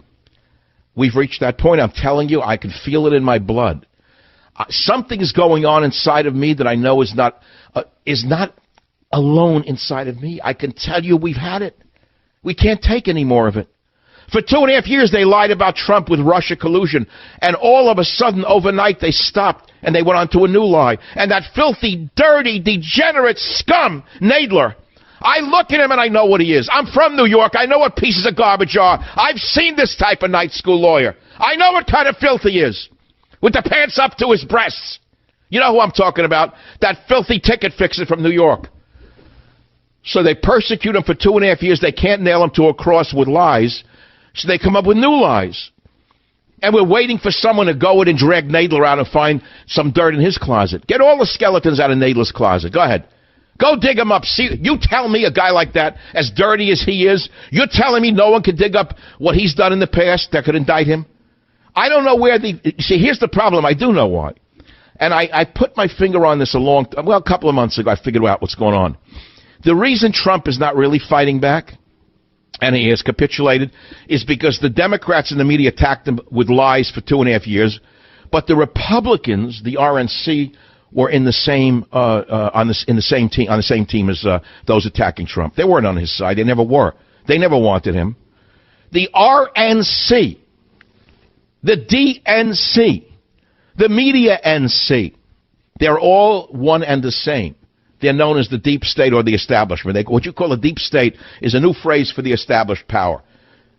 Speaker 1: We've reached that point. I'm telling you, I can feel it in my blood. Something is going on inside of me that I know is not alone inside of me. I can tell you we've had it. We can't take any more of it. For 2.5 years, they lied about Trump with Russia collusion. And all of a sudden, overnight, they stopped and they went on to a new lie. And that filthy, dirty, degenerate scum, Nadler, I look at him and I know what he is. I'm from New York. I know what pieces of garbage are. I've seen this type of night school lawyer. I know what kind of filth he is, with the pants up to his breasts. You know who I'm talking about, that filthy ticket fixer from New York. So they persecute him for 2.5 years. They can't nail him to a cross with lies, so they come up with new lies. And we're waiting for someone to go in and drag Nadler out and find some dirt in his closet. Get all the skeletons out of Nadler's closet. Go ahead. Go dig him up. See, you tell me a guy like that, as dirty as he is, you're telling me no one can dig up what he's done in the past that could indict him? I don't know where see, here's the problem. I do know why. And I put my finger on this a couple of months ago. I figured out what's going on. The reason Trump is not really fighting back, and he has capitulated, is because the Democrats and the media attacked him with lies for 2.5 years, but the Republicans, the RNC, were in the same on the same team as those attacking Trump. They weren't on his side. They never were. They never wanted him. The RNC, the DNC, the media NC, they're all one and the same. They're known as the deep state or the establishment. What you call a deep state is a new phrase for the established power.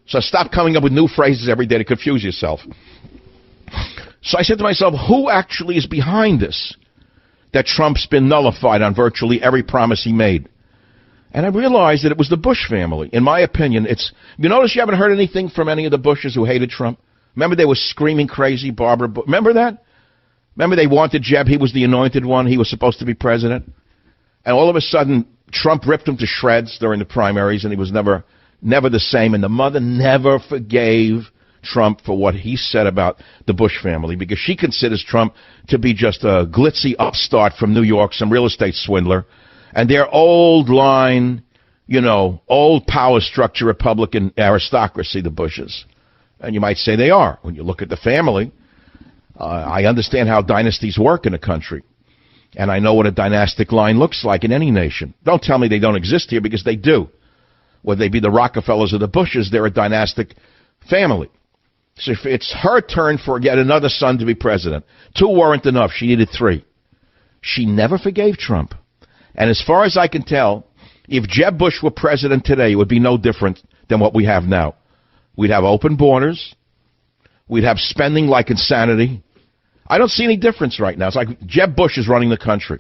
Speaker 1: So stop coming up with new phrases every day to confuse yourself. So I said to myself, who actually is behind this? That Trump's been nullified on virtually every promise he made. And I realized that it was the Bush family. In my opinion, you notice you haven't heard anything from any of the Bushes who hated Trump? Remember they were screaming crazy, Barbara Bush? Remember that? Remember they wanted Jeb, he was the anointed one, he was supposed to be president? And all of a sudden, Trump ripped him to shreds during the primaries, and he was never the same. And the mother never forgave Trump for what he said about the Bush family, because she considers Trump to be just a glitzy upstart from New York, some real estate swindler. And they're old line, old power structure Republican aristocracy, the Bushes. And you might say they are. When you look at the family, I understand how dynasties work in a country. And I know what a dynastic line looks like in any nation. Don't tell me they don't exist here, because they do. Whether they be the Rockefellers or the Bushes, they're a dynastic family. So it's her turn for yet another son to be president. 2 weren't enough. She needed 3. She never forgave Trump. And as far as I can tell, if Jeb Bush were president today, it would be no different than what we have now. We'd have open borders. We'd have spending like insanity. I don't see any difference right now. It's like Jeb Bush is running the country.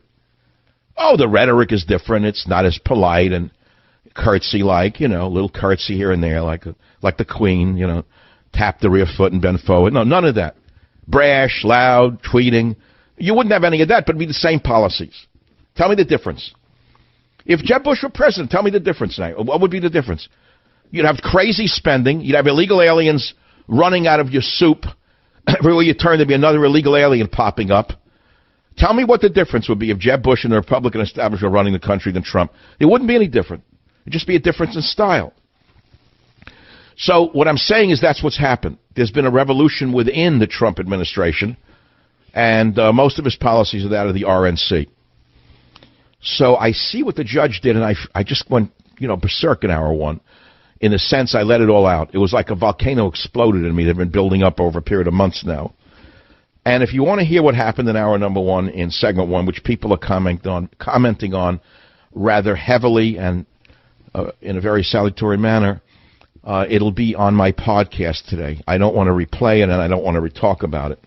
Speaker 1: Oh, the rhetoric is different. It's not as polite and curtsy-like, a little curtsy here and there, like the Queen, tap the rear foot and bend forward. No, none of that. Brash, loud, tweeting. You wouldn't have any of that, but it'd be the same policies. Tell me the difference. If Jeb Bush were president, tell me the difference now. What would be the difference? You'd have crazy spending. You'd have illegal aliens running out of your soup. Everywhere you turn, there'd be another illegal alien popping up. Tell me what the difference would be if Jeb Bush and the Republican establishment were running the country than Trump. It wouldn't be any different. It'd just be a difference in style. So what I'm saying is that's what's happened. There's been a revolution within the Trump administration, and most of his policies are that of the RNC. So I see what the judge did, and I just went, berserk in hour 1. In a sense, I let it all out. It was like a volcano exploded in me. They've been building up over a period of months now. And if you want to hear what happened in hour number 1 in segment 1, which people are commenting on rather heavily and in a very salutary manner, it'll be on my podcast today. I don't want to replay it, and I don't want to re-talk about it.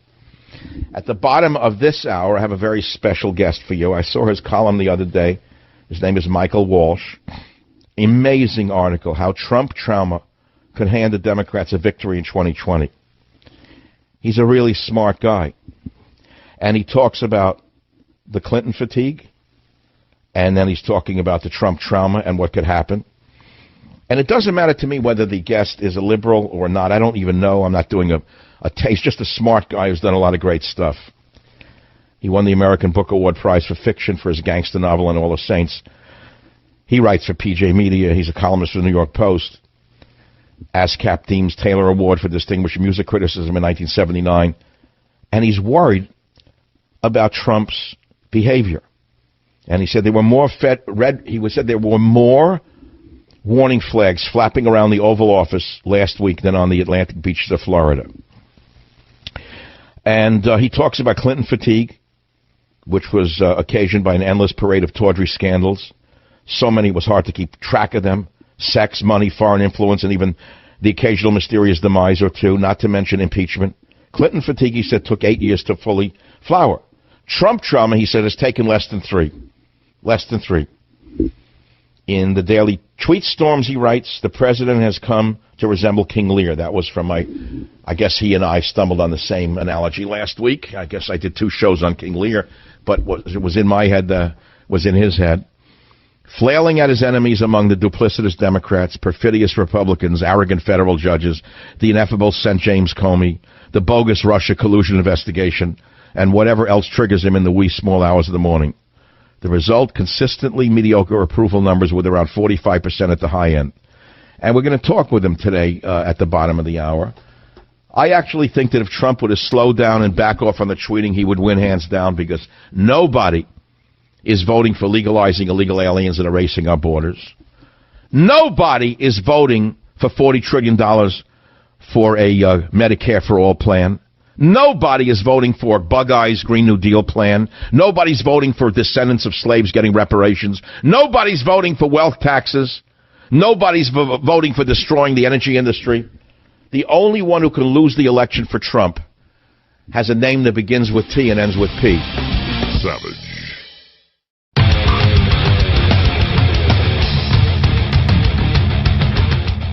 Speaker 1: At the bottom of this hour, I have a very special guest for you. I saw his column the other day. His name is Michael Walsh. Amazing article, how Trump trauma could hand the Democrats a victory in 2020. He's a really smart guy. And he talks about the Clinton fatigue, and then he's talking about the Trump trauma and what could happen. And it doesn't matter to me whether the guest is a liberal or not. I don't even know. I'm not doing a taste. Just a smart guy who's done a lot of great stuff. He won the American Book Award Prize for Fiction for his gangster novel and All the Saints. He writes for PJ Media. He's a columnist for the New York Post. ASCAP Deems Taylor Award for Distinguished Music Criticism in 1979. And he's worried about Trump's behavior. And he said there were more warning flags flapping around the Oval Office last week than on the Atlantic beaches of Florida. And he talks about Clinton fatigue, which was occasioned by an endless parade of tawdry scandals. So many it was hard to keep track of them. Sex, money, foreign influence, and even the occasional mysterious demise or two, not to mention impeachment. Clinton fatigue, he said, took 8 years to fully flower. Trump trauma, he said, has taken less than 3. Less than 3. In the daily tweet storms, he writes, the president has come to resemble King Lear. That was from I guess he and I stumbled on the same analogy last week. I guess I did 2 shows on King Lear, but it was in my head, was in his head. Flailing at his enemies among the duplicitous Democrats, perfidious Republicans, arrogant federal judges, the ineffable St. James Comey, the bogus Russia collusion investigation, and whatever else triggers him in the wee small hours of the morning. The result, consistently mediocre approval numbers with around 45% at the high end. And we're going to talk with him today at the bottom of the hour. I actually think that if Trump would have slowed down and back off on the tweeting, he would win hands down, because nobody is voting for legalizing illegal aliens and erasing our borders. Nobody is voting for $40 trillion for a Medicare for all plan. Nobody is voting for Bug Eye's Green New Deal plan. Nobody's voting for descendants of slaves getting reparations. Nobody's voting for wealth taxes. Nobody's voting for destroying the energy industry. The only one who can lose the election for Trump has a name that begins with T and ends with P.
Speaker 2: Savage.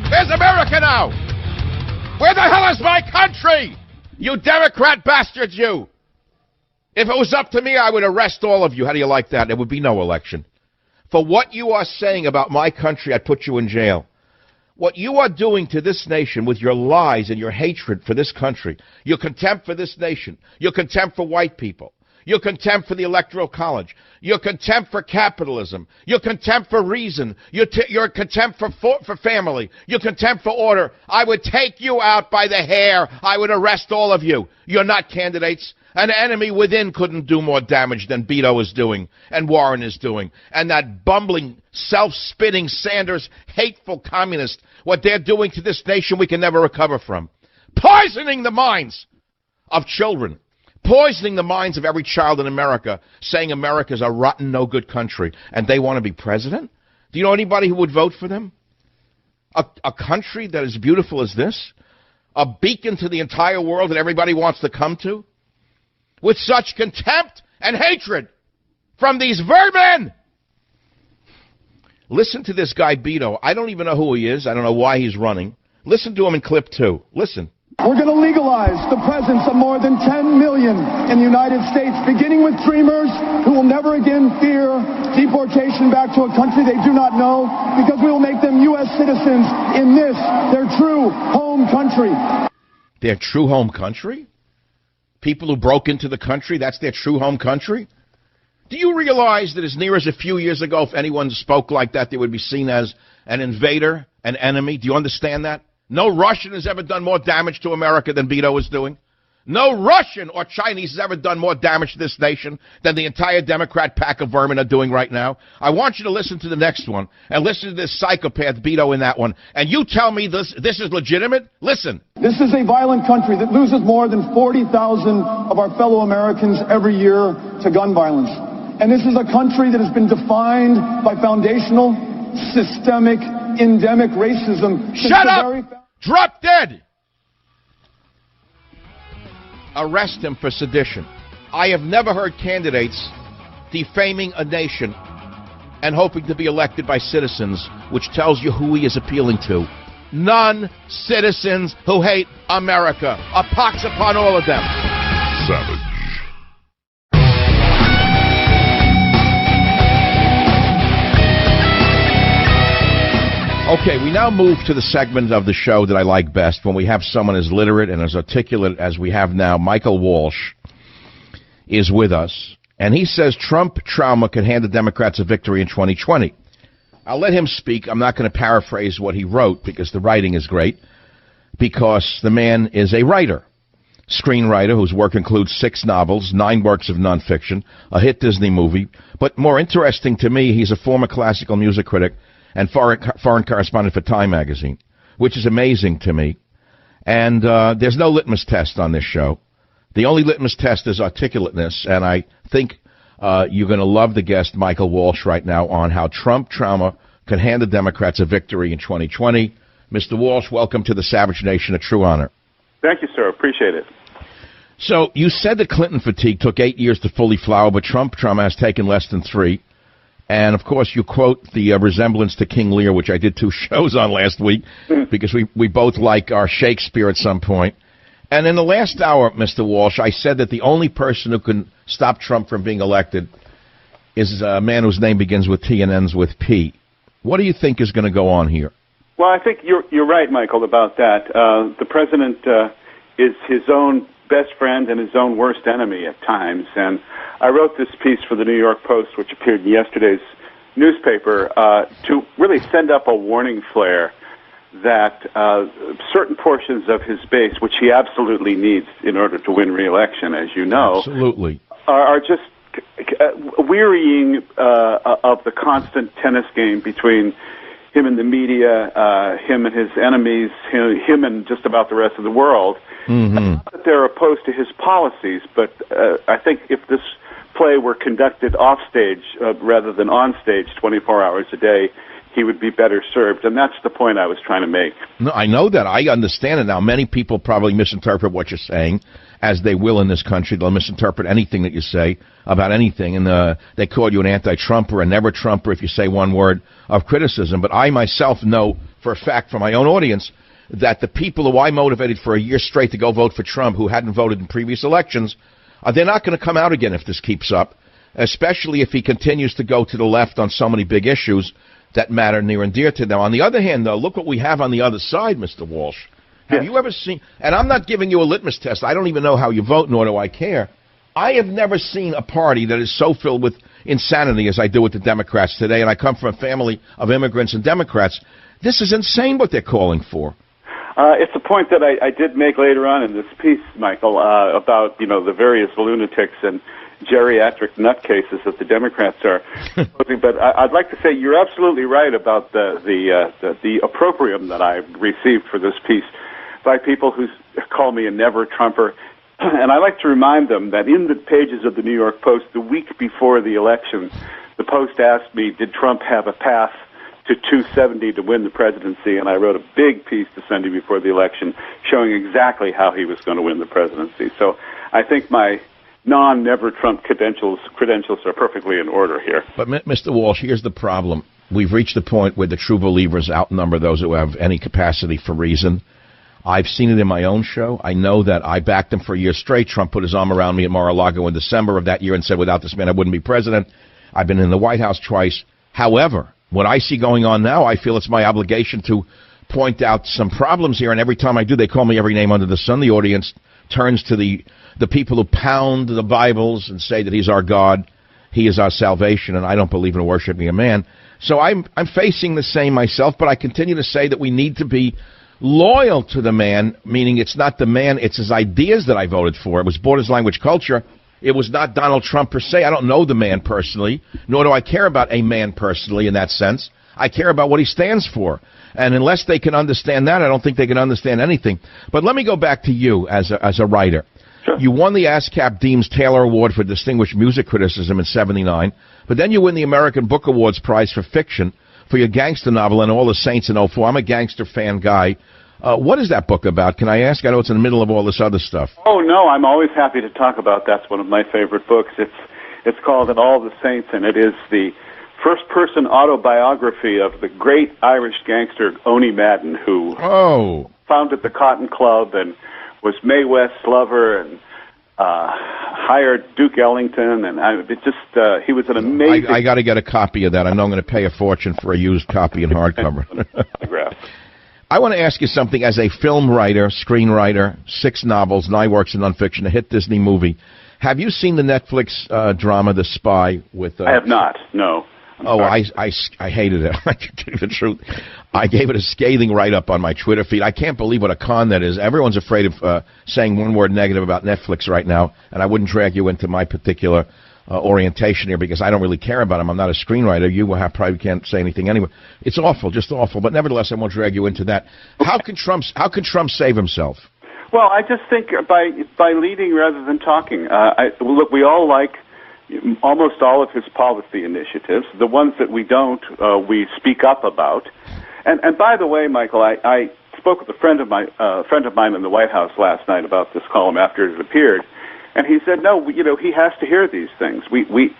Speaker 1: Where's America now? Where the hell is my country? You Democrat bastards, you! If it was up to me, I would arrest all of you. How do you like that? There would be no election. For what you are saying about my country, I'd put you in jail. What you are doing to this nation with your lies and your hatred for this country, your contempt for this nation, your contempt for white people, your contempt for the Electoral College, your contempt for capitalism, your contempt for reason, your contempt for family, your contempt for order. I would take you out by the hair. I would arrest all of you. You're not candidates. An enemy within couldn't do more damage than Beto is doing and Warren is doing. And that bumbling, self-spitting Sanders, hateful communist, what they're doing to this nation we can never recover from. Poisoning the minds of children. Poisoning the minds of every child in America, saying America's a rotten, no-good country, and they want to be president? Do you know anybody who would vote for them? A country that is beautiful as this? A beacon to the entire world that everybody wants to come to? With such contempt and hatred from these vermin! Listen to this guy, Beto. I don't even know who he is. I don't know why he's running. Listen to him in clip 2. Listen.
Speaker 3: We're going to legalize the presence of more than 10 million in the United States, beginning with dreamers who will never again fear deportation back to a country they do not know, because we will make them U.S. citizens in this, their true home country.
Speaker 1: Their true home country? People who broke into the country, that's their true home country? Do you realize that as near as a few years ago, if anyone spoke like that, they would be seen as an invader, an enemy? Do you understand that? No Russian has ever done more damage to America than Beto is doing. No Russian or Chinese has ever done more damage to this nation than the entire Democrat pack of vermin are doing right now. I want you to listen to the next one and listen to this psychopath Beto in that one. And you tell me this is legitimate? Listen.
Speaker 3: This is a violent country that loses more than 40,000 of our fellow Americans every year to gun violence. And this is a country that has been defined by foundational, systemic, endemic racism.
Speaker 1: Shut up! Drop dead! Arrest him for sedition. I have never heard candidates defaming a nation and hoping to be elected by citizens, which tells you who he is appealing to. Non-citizens who hate America. A pox upon all of them.
Speaker 2: Savage.
Speaker 1: Okay, we now move to the segment of the show that I like best, when we have someone as literate and as articulate as we have now, Michael Walsh. is with us, and he says Trump trauma can hand the Democrats a victory in 2020. I'll let him speak. I'm not going to paraphrase what he wrote because the writing is great, because the man is a writer, screenwriter whose work includes 6 novels, 9 works of nonfiction, a hit Disney movie. But more interesting to me, he's a former classical music critic and foreign correspondent for Time magazine, which is amazing to me. And there's no litmus test on this show. The only litmus test is articulateness, and I think you're going to love the guest, Michael Walsh, right now on how Trump trauma can hand the Democrats a victory in 2020. Mr. Walsh, welcome to the Savage Nation, a true honor.
Speaker 4: Thank you, sir. Appreciate it.
Speaker 1: So you said the Clinton fatigue took 8 years to fully flower, but Trump trauma has taken less than 3. And, of course, you quote the resemblance to King Lear, which I did 2 shows on last week, because we both like our Shakespeare at some point. And in the last hour, Mr. Walsh, I said that the only person who can stop Trump from being elected is a man whose name begins with T and ends with P. What do you think is going to go on here?
Speaker 4: Well, I think you're right, Michael, about that. The president is his own best friend and his own worst enemy at times. And I wrote this piece for the New York Post, which appeared in yesterday's newspaper, to really send up a warning flare that certain portions of his base, which he absolutely needs in order to win re-election, as you know,
Speaker 1: absolutely,
Speaker 4: are just wearying of the constant tennis game between him and the media, him and his enemies, him and just about the rest of the world. Not that they're opposed to his policies, but I think if this play were conducted off stage rather than on stage 24 hours a day, he would be better served. And that's the point I was trying to make. No,
Speaker 1: I know that. I understand it now. Many people probably misinterpret what you're saying, as they will in this country. They'll misinterpret anything that you say about anything, and they call you an anti-Trumper, a never-Trumper if you say one word of criticism. But I myself know for a fact from my own audience that the people who I motivated for a year straight to go vote for Trump, who hadn't voted in previous elections, they're not going to come out again if this keeps up, especially if he continues to go to the left on so many big issues that matter near and dear to them. On the other hand, though, look what we have on the other side, Mr. Walsh. Have you ever seen, and I'm not giving you a litmus test, I don't even know how you vote, nor do I care. I have never seen a party that is so filled with insanity as I do with the Democrats today, and I come from a family of immigrants and Democrats. This is insane what they're calling for.
Speaker 4: It's a point that I did make later on in this piece, Michael, about, the various lunatics and geriatric nutcases that the Democrats are posing. But I'd like to say you're absolutely right about the opprobrium that I received for this piece by people who call me a never-Trumper. And I like to remind them that in the pages of the New York Post, the week before the election, the Post asked me, did Trump have a path to 270 to win the presidency? And I wrote a big piece the Sunday before the election showing exactly how he was going to win the presidency. So I think my non-never-Trump credentials are perfectly in order here.
Speaker 1: But, Mr. Walsh, here's the problem. We've reached the point where the true believers outnumber those who have any capacity for reason. I've seen it in my own show. I know that I backed him for a year straight. Trump put his arm around me at Mar-a-Lago in December of that year and said, without this man, I wouldn't be president. I've been in the White House twice. However, what I see going on now, I feel it's my obligation to point out some problems here, and every time I do, they call me every name under the sun. The audience turns to the people who pound the Bibles and say that he's our God, he is our salvation, and I don't believe in worshiping a man. So I'm facing the same myself, but I continue to say that we need to be loyal to the man, meaning it's not the man, it's his ideas that I voted for. It was Borders, Language, Culture. It was not Donald Trump per se. I don't know the man personally, nor do I care about a man personally in that sense. I care about what he stands for. And unless they can understand that, I don't think they can understand anything. But let me go back to you as a writer.
Speaker 4: Sure.
Speaker 1: You won the ASCAP Deems Taylor Award for Distinguished Music Criticism in '79, but then you win the American Book Awards Prize for Fiction for your gangster novel, And All the Saints in '04. I'm a gangster fan guy. What is that book about? Can I ask? I know it's in the middle of all this other stuff.
Speaker 4: Oh, no, I'm always happy to talk about that. That's one of my favorite books. It's called And All the Saints, and it is the first-person autobiography of the great Irish gangster Oni Madden, who founded the Cotton Club and was Mae West's lover and hired Duke Ellington, and he was an amazing...
Speaker 1: I got to get a copy of that. I know I'm going to pay a fortune for a used copy in hardcover. I want to ask you something. As a film writer, screenwriter, 6 novels, 9 works in nonfiction, a hit Disney movie, have you seen the Netflix drama, The Spy? With
Speaker 4: I have not, no.
Speaker 1: I hated it. I can tell you the truth. I gave it a scathing write-up on my Twitter feed. I can't believe what a con that is. Everyone's afraid of saying one word negative about Netflix right now, and I wouldn't drag you into my particular orientation here because I don't really care about them. I'm not a screenwriter. You probably can't say anything anyway. It's awful, just awful. But nevertheless, I won't drag you into that. How can Trump save himself?
Speaker 4: Well, I just think by leading rather than talking. Look, we all like almost all of his policy initiatives. The ones that we don't, we speak up about. And by the way, Michael, I spoke with a friend of mine in the White House last night about this column after it appeared, and he said, no, he has to hear these things. You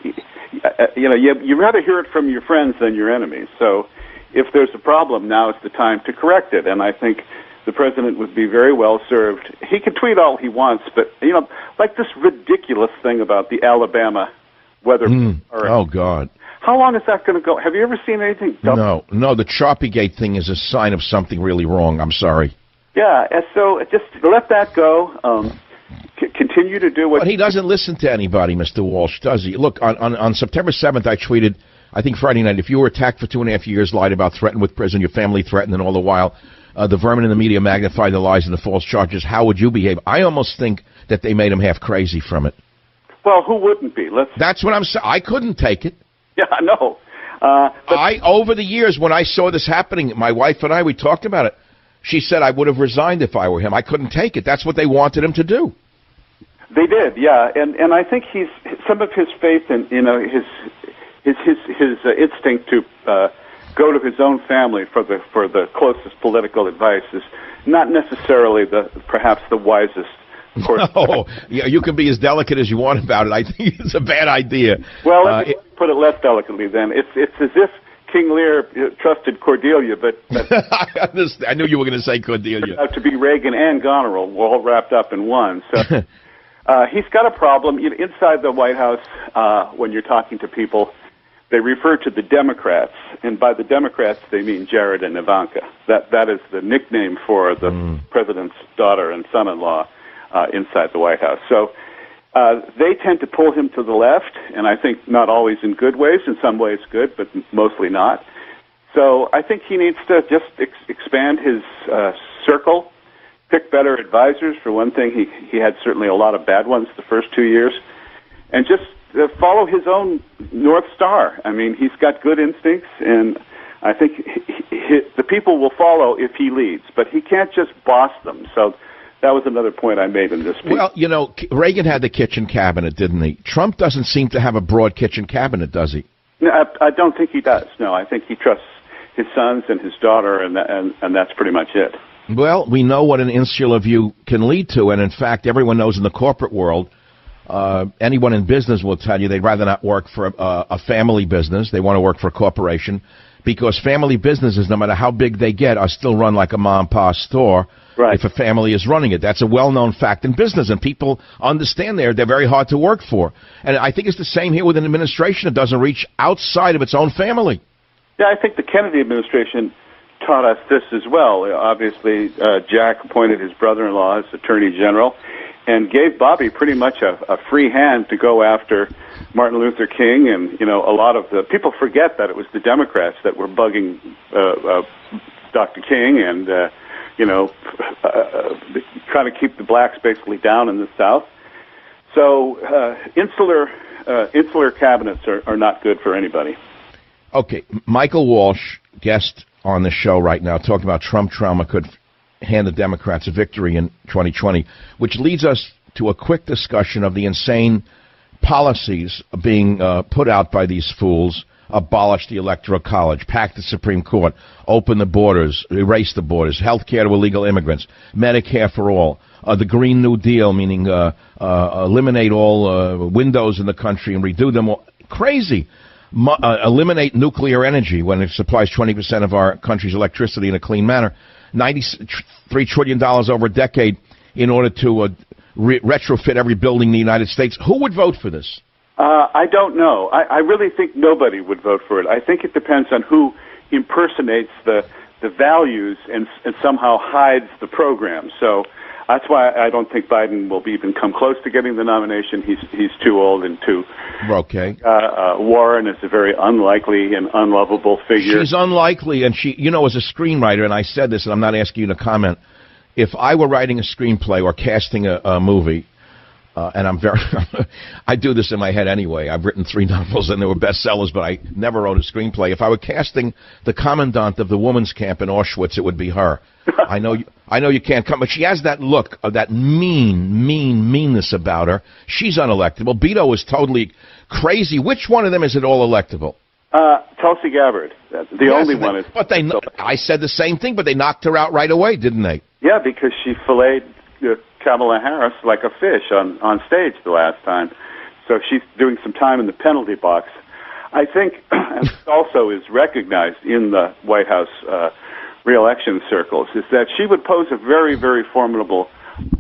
Speaker 4: rather hear it from your friends than your enemies. So if there's a problem, now is the time to correct it. And I think the president would be very well served. He can tweet all he wants, but, like this ridiculous thing about the Alabama weather.
Speaker 1: Oh, God.
Speaker 4: How long is that going to go? Have you ever seen anything?
Speaker 1: No, the Choppygate thing is a sign of something really wrong. I'm sorry.
Speaker 4: Yeah, and so just let that go. Continue to do what...
Speaker 1: But he doesn't listen to anybody, Mr. Walsh, does he? Look, on September 7th, I tweeted, I think Friday night, if you were attacked for 2.5 years, lied about, threatened with prison, your family threatened, and all the while the vermin in the media magnified the lies and the false charges, how would you behave? I almost think that they made him half crazy from it.
Speaker 4: Well, who wouldn't be?
Speaker 1: That's what I'm saying. I couldn't take it.
Speaker 4: Yeah, I know.
Speaker 1: Over the years, when I saw this happening, my wife and I, we talked about it. She said I would have resigned if I were him. I couldn't take it. That's what they wanted him to do.
Speaker 4: They did, yeah, and I think some of his faith in his instinct to go to his own family for the closest political advice is not necessarily perhaps the wisest course.
Speaker 1: No, yeah, you can be as delicate as you want about it. I think it's a bad idea.
Speaker 4: Well, let me put it less delicately then. It's as if King Lear trusted Cordelia, but
Speaker 1: I knew you were going to say Cordelia.
Speaker 4: To be Reagan and Goneril all wrapped up in one. So. He's got a problem. Inside the White House, when you're talking to people, they refer to the Democrats, and by the Democrats they mean Jared and Ivanka. That is the nickname for the president's daughter and son-in-law inside the White House. So they tend to pull him to the left, and I think not always in good ways. In some ways good, but mostly not. So I think he needs to just expand his circle. Pick better advisors, for one thing. He had certainly a lot of bad ones the first 2 years. And just follow his own North Star. I mean, he's got good instincts, and I think the people will follow if he leads. But he can't just boss them. So that was another point I made in this piece.
Speaker 1: Well, Reagan had the kitchen cabinet, didn't he? Trump doesn't seem to have a broad kitchen cabinet, does he?
Speaker 4: No, I don't think he does. No, I think he trusts his sons and his daughter, and that's pretty much it.
Speaker 1: Well, we know what an insular view can lead to, and in fact, everyone knows in the corporate world, anyone in business will tell you they'd rather not work for a family business. They want to work for a corporation, because family businesses, no matter how big they get, are still run like a mom-and-pop store. Right. If a family is running it. That's a well-known fact in business, and people understand they're very hard to work for. And I think it's the same here with an administration that doesn't reach outside of its own family.
Speaker 4: Yeah, I think the Kennedy administration taught us this as well. Obviously, Jack appointed his brother-in-law as Attorney General and gave Bobby pretty much a free hand to go after Martin Luther King. And, a lot of the people forget that it was the Democrats that were bugging Dr. King and, trying to keep the blacks basically down in the South. So insular cabinets are not good for anybody.
Speaker 1: Okay, Michael Walsh, guest on the show right now, talking about Trump trauma could hand the Democrats a victory in 2020, which leads us to a quick discussion of the insane policies being put out by these fools. Abolish the Electoral College, pack the Supreme Court, open the borders, erase the borders, health care to illegal immigrants, Medicare for all, the Green New Deal, meaning eliminate all windows in the country and redo them all. Crazy. Eliminate nuclear energy when it supplies 20% of our country's electricity in a clean manner. $93 trillion over a decade in order to retrofit every building in the United States. Who would vote for this?
Speaker 4: I don't know. I really think nobody would vote for it. I think it depends on who impersonates the the values and somehow hides the program. So that's why I don't think Biden will even come close to getting the nomination. He's too old and too...
Speaker 1: Okay.
Speaker 4: Warren is a very unlikely and unlovable figure.
Speaker 1: She's unlikely, and she, as a screenwriter, and I said this, and I'm not asking you to comment, if I were writing a screenplay or casting a movie, and I'm very, I do this in my head anyway. I've written 3 novels and they were bestsellers, but I never wrote a screenplay. If I were casting the commandant of the women's camp in Auschwitz, it would be her. I know you can't come, but she has that look of that meanness about her. She's unelectable. Beto is totally crazy. Which one of them is it all electable?
Speaker 4: Tulsi Gabbard. The only one is.
Speaker 1: But I said the same thing, but they knocked her out right away, didn't they?
Speaker 4: Yeah, because she filleted Kamala Harris like a fish on stage the last time. So she's doing some time in the penalty box. I think, and also is recognized in the White House re-election circles, is that she would pose a very, very formidable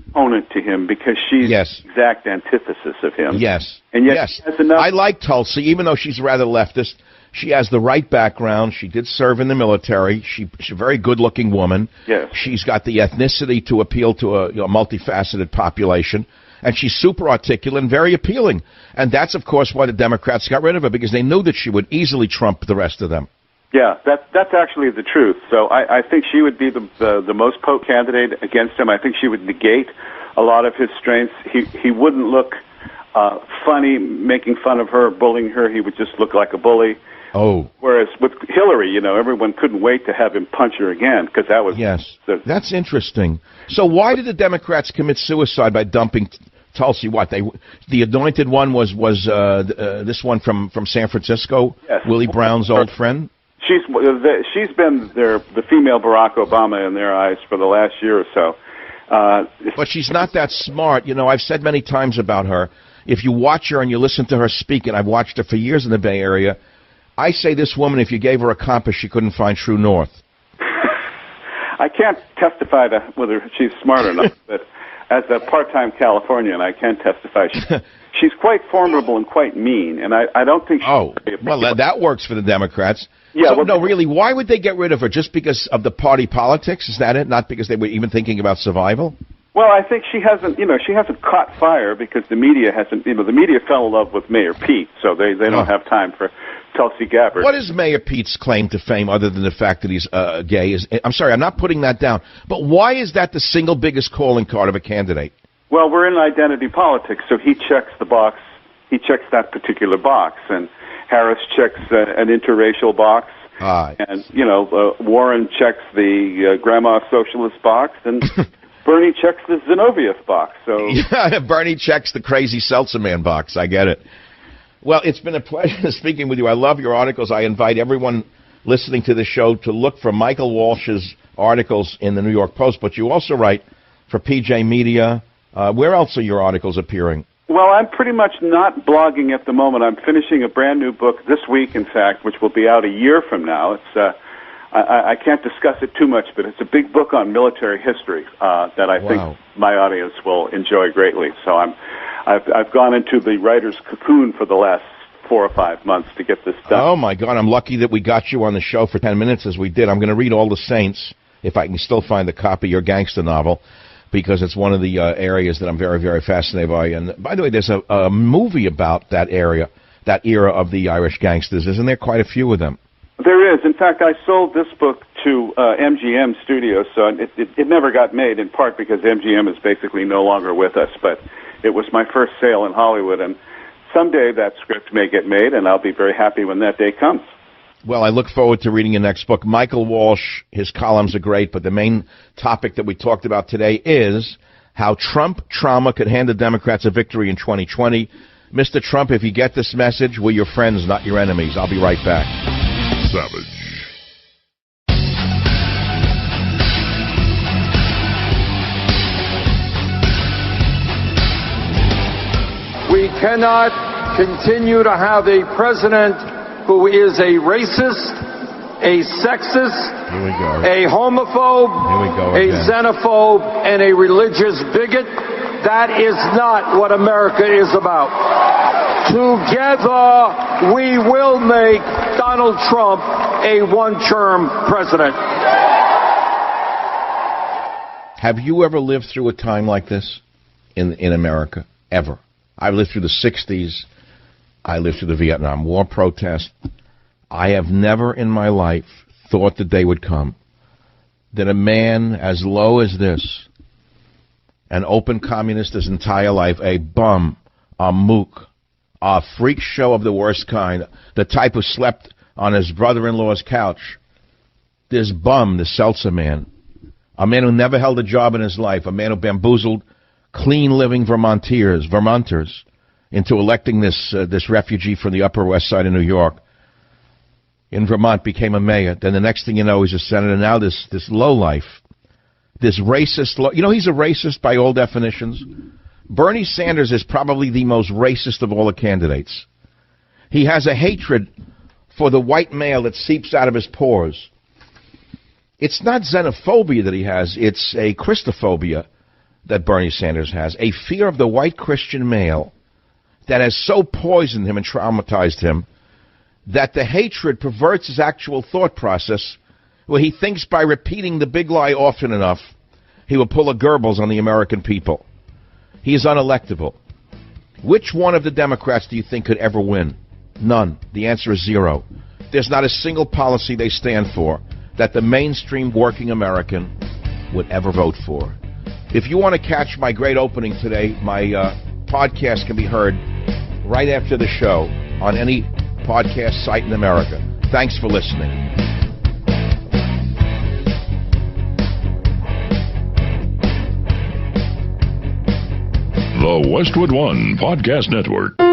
Speaker 4: opponent to him because she's the exact antithesis of him.
Speaker 1: Yes.
Speaker 4: And yet she has enough.
Speaker 1: I like Tulsi, even though she's rather leftist. She has the right background. She did serve in the military. She's a very good-looking woman.
Speaker 4: Yes.
Speaker 1: She's got the ethnicity to appeal to a multifaceted population. And she's super articulate and very appealing. And that's, of course, why the Democrats got rid of her, because they knew that she would easily trump the rest of them.
Speaker 4: Yeah, that's actually the truth. So I think she would be the most potent candidate against him. I think she would negate a lot of his strengths. He wouldn't look funny making fun of her, bullying her. He would just look like a bully.
Speaker 1: Oh.
Speaker 4: Whereas with Hillary, everyone couldn't wait to have him punch her again, because that was...
Speaker 1: Yes, that's interesting. So why did the Democrats commit suicide by dumping Tulsi? What, the anointed one was this one from San Francisco,
Speaker 4: yes.
Speaker 1: Willie Brown's old friend?
Speaker 4: She's been the female Barack Obama in their eyes for the last year or so.
Speaker 1: But she's not that smart. I've said many times about her, if you watch her and you listen to her speak, and I've watched her for years in the Bay Area, I say this woman, if you gave her a compass, she couldn't find true north.
Speaker 4: I can't testify to whether she's smart enough, but as a part-time Californian, I can testify. She's quite formidable and quite mean, and I don't think...
Speaker 1: that works for the Democrats.
Speaker 4: Yeah,
Speaker 1: so, really, why would they get rid of her? Just because of the party politics? Is that it? Not because they were even thinking about survival?
Speaker 4: Well, I think she hasn't caught fire because the media hasn't, the media fell in love with Mayor Pete, so they don't have time for Tulsi Gabbard.
Speaker 1: What is Mayor Pete's claim to fame other than the fact that he's gay? I'm sorry, I'm not putting that down, but why is that the single biggest calling card of a candidate?
Speaker 4: Well, we're in identity politics, so he checks the box. He checks that particular box, and Harris checks an interracial box. And, Warren checks the grandma socialist box, and Bernie checks the Zinoviev box. So
Speaker 1: yeah, Bernie checks the crazy Seltzer Man box. I get it. Well, it's been a pleasure speaking with you. I love your articles. I invite everyone listening to the show to look for Michael Walsh's articles in the New York Post, but you also write for PJ Media. Where else are your articles appearing?
Speaker 4: Well, I'm pretty much not blogging at the moment. I'm finishing a brand new book this week, in fact, which will be out a year from now. It's I can't discuss it too much, but it's a big book on military history that I think my audience will enjoy greatly. So I've gone into the writer's cocoon for the last 4 or 5 months to get this done.
Speaker 1: Oh, my God. I'm lucky that we got you on the show for 10 minutes as we did. I'm going to read All the Saints, if I can still find the copy of your gangster novel, because it's one of the areas that I'm very, very fascinated by. And, by the way, there's a movie about that area, that era of the Irish gangsters. Isn't there quite a few of them?
Speaker 4: There is. In fact, I sold this book to MGM Studios, so it never got made, in part because MGM is basically no longer with us. But it was my first sale in Hollywood, and someday that script may get made, and I'll be very happy when that day comes.
Speaker 1: Well, I look forward to reading your next book. Michael Walsh, his columns are great, but the main topic that we talked about today is how Trump trauma could hand the Democrats a victory in 2020. Mr. Trump, if you get this message, we're your friends, not your enemies. I'll be right back.
Speaker 2: Savage.
Speaker 5: We cannot continue to have a president who is a racist, a sexist, a homophobe, a xenophobe, and a religious bigot. That is not what America is about. Together, we will make Donald Trump a one-term president.
Speaker 1: Have you ever lived through a time like this in America? Ever? I've lived through the 60s. I lived through the Vietnam War protest. I have never in my life thought the day would come that a man as low as this, an open communist his entire life, a bum, a mook, a freak show of the worst kind, the type who slept on his brother-in-law's couch, this bum, the seltzer man, a man who never held a job in his life, a man who bamboozled clean-living Vermonters into electing this refugee from the Upper West Side of New York, in Vermont, became a mayor. Then the next thing you know, he's a senator. Now this lowlife, this racist, he's a racist by all definitions. Bernie Sanders is probably the most racist of all the candidates. He has a hatred for the white male that seeps out of his pores. It's not xenophobia that he has, it's a Christophobia that Bernie Sanders has, a fear of the white Christian male that has so poisoned him and traumatized him that the hatred perverts his actual thought process, where he thinks by repeating the big lie often enough, he will pull a Goebbels on the American people. He is unelectable. Which one of the Democrats do you think could ever win? None. The answer is zero. There's not a single policy they stand for that the mainstream working American would ever vote for. If you want to catch my great opening today, my podcast can be heard right after the show on any podcast site in America. Thanks for listening.
Speaker 2: The Westwood One Podcast Network.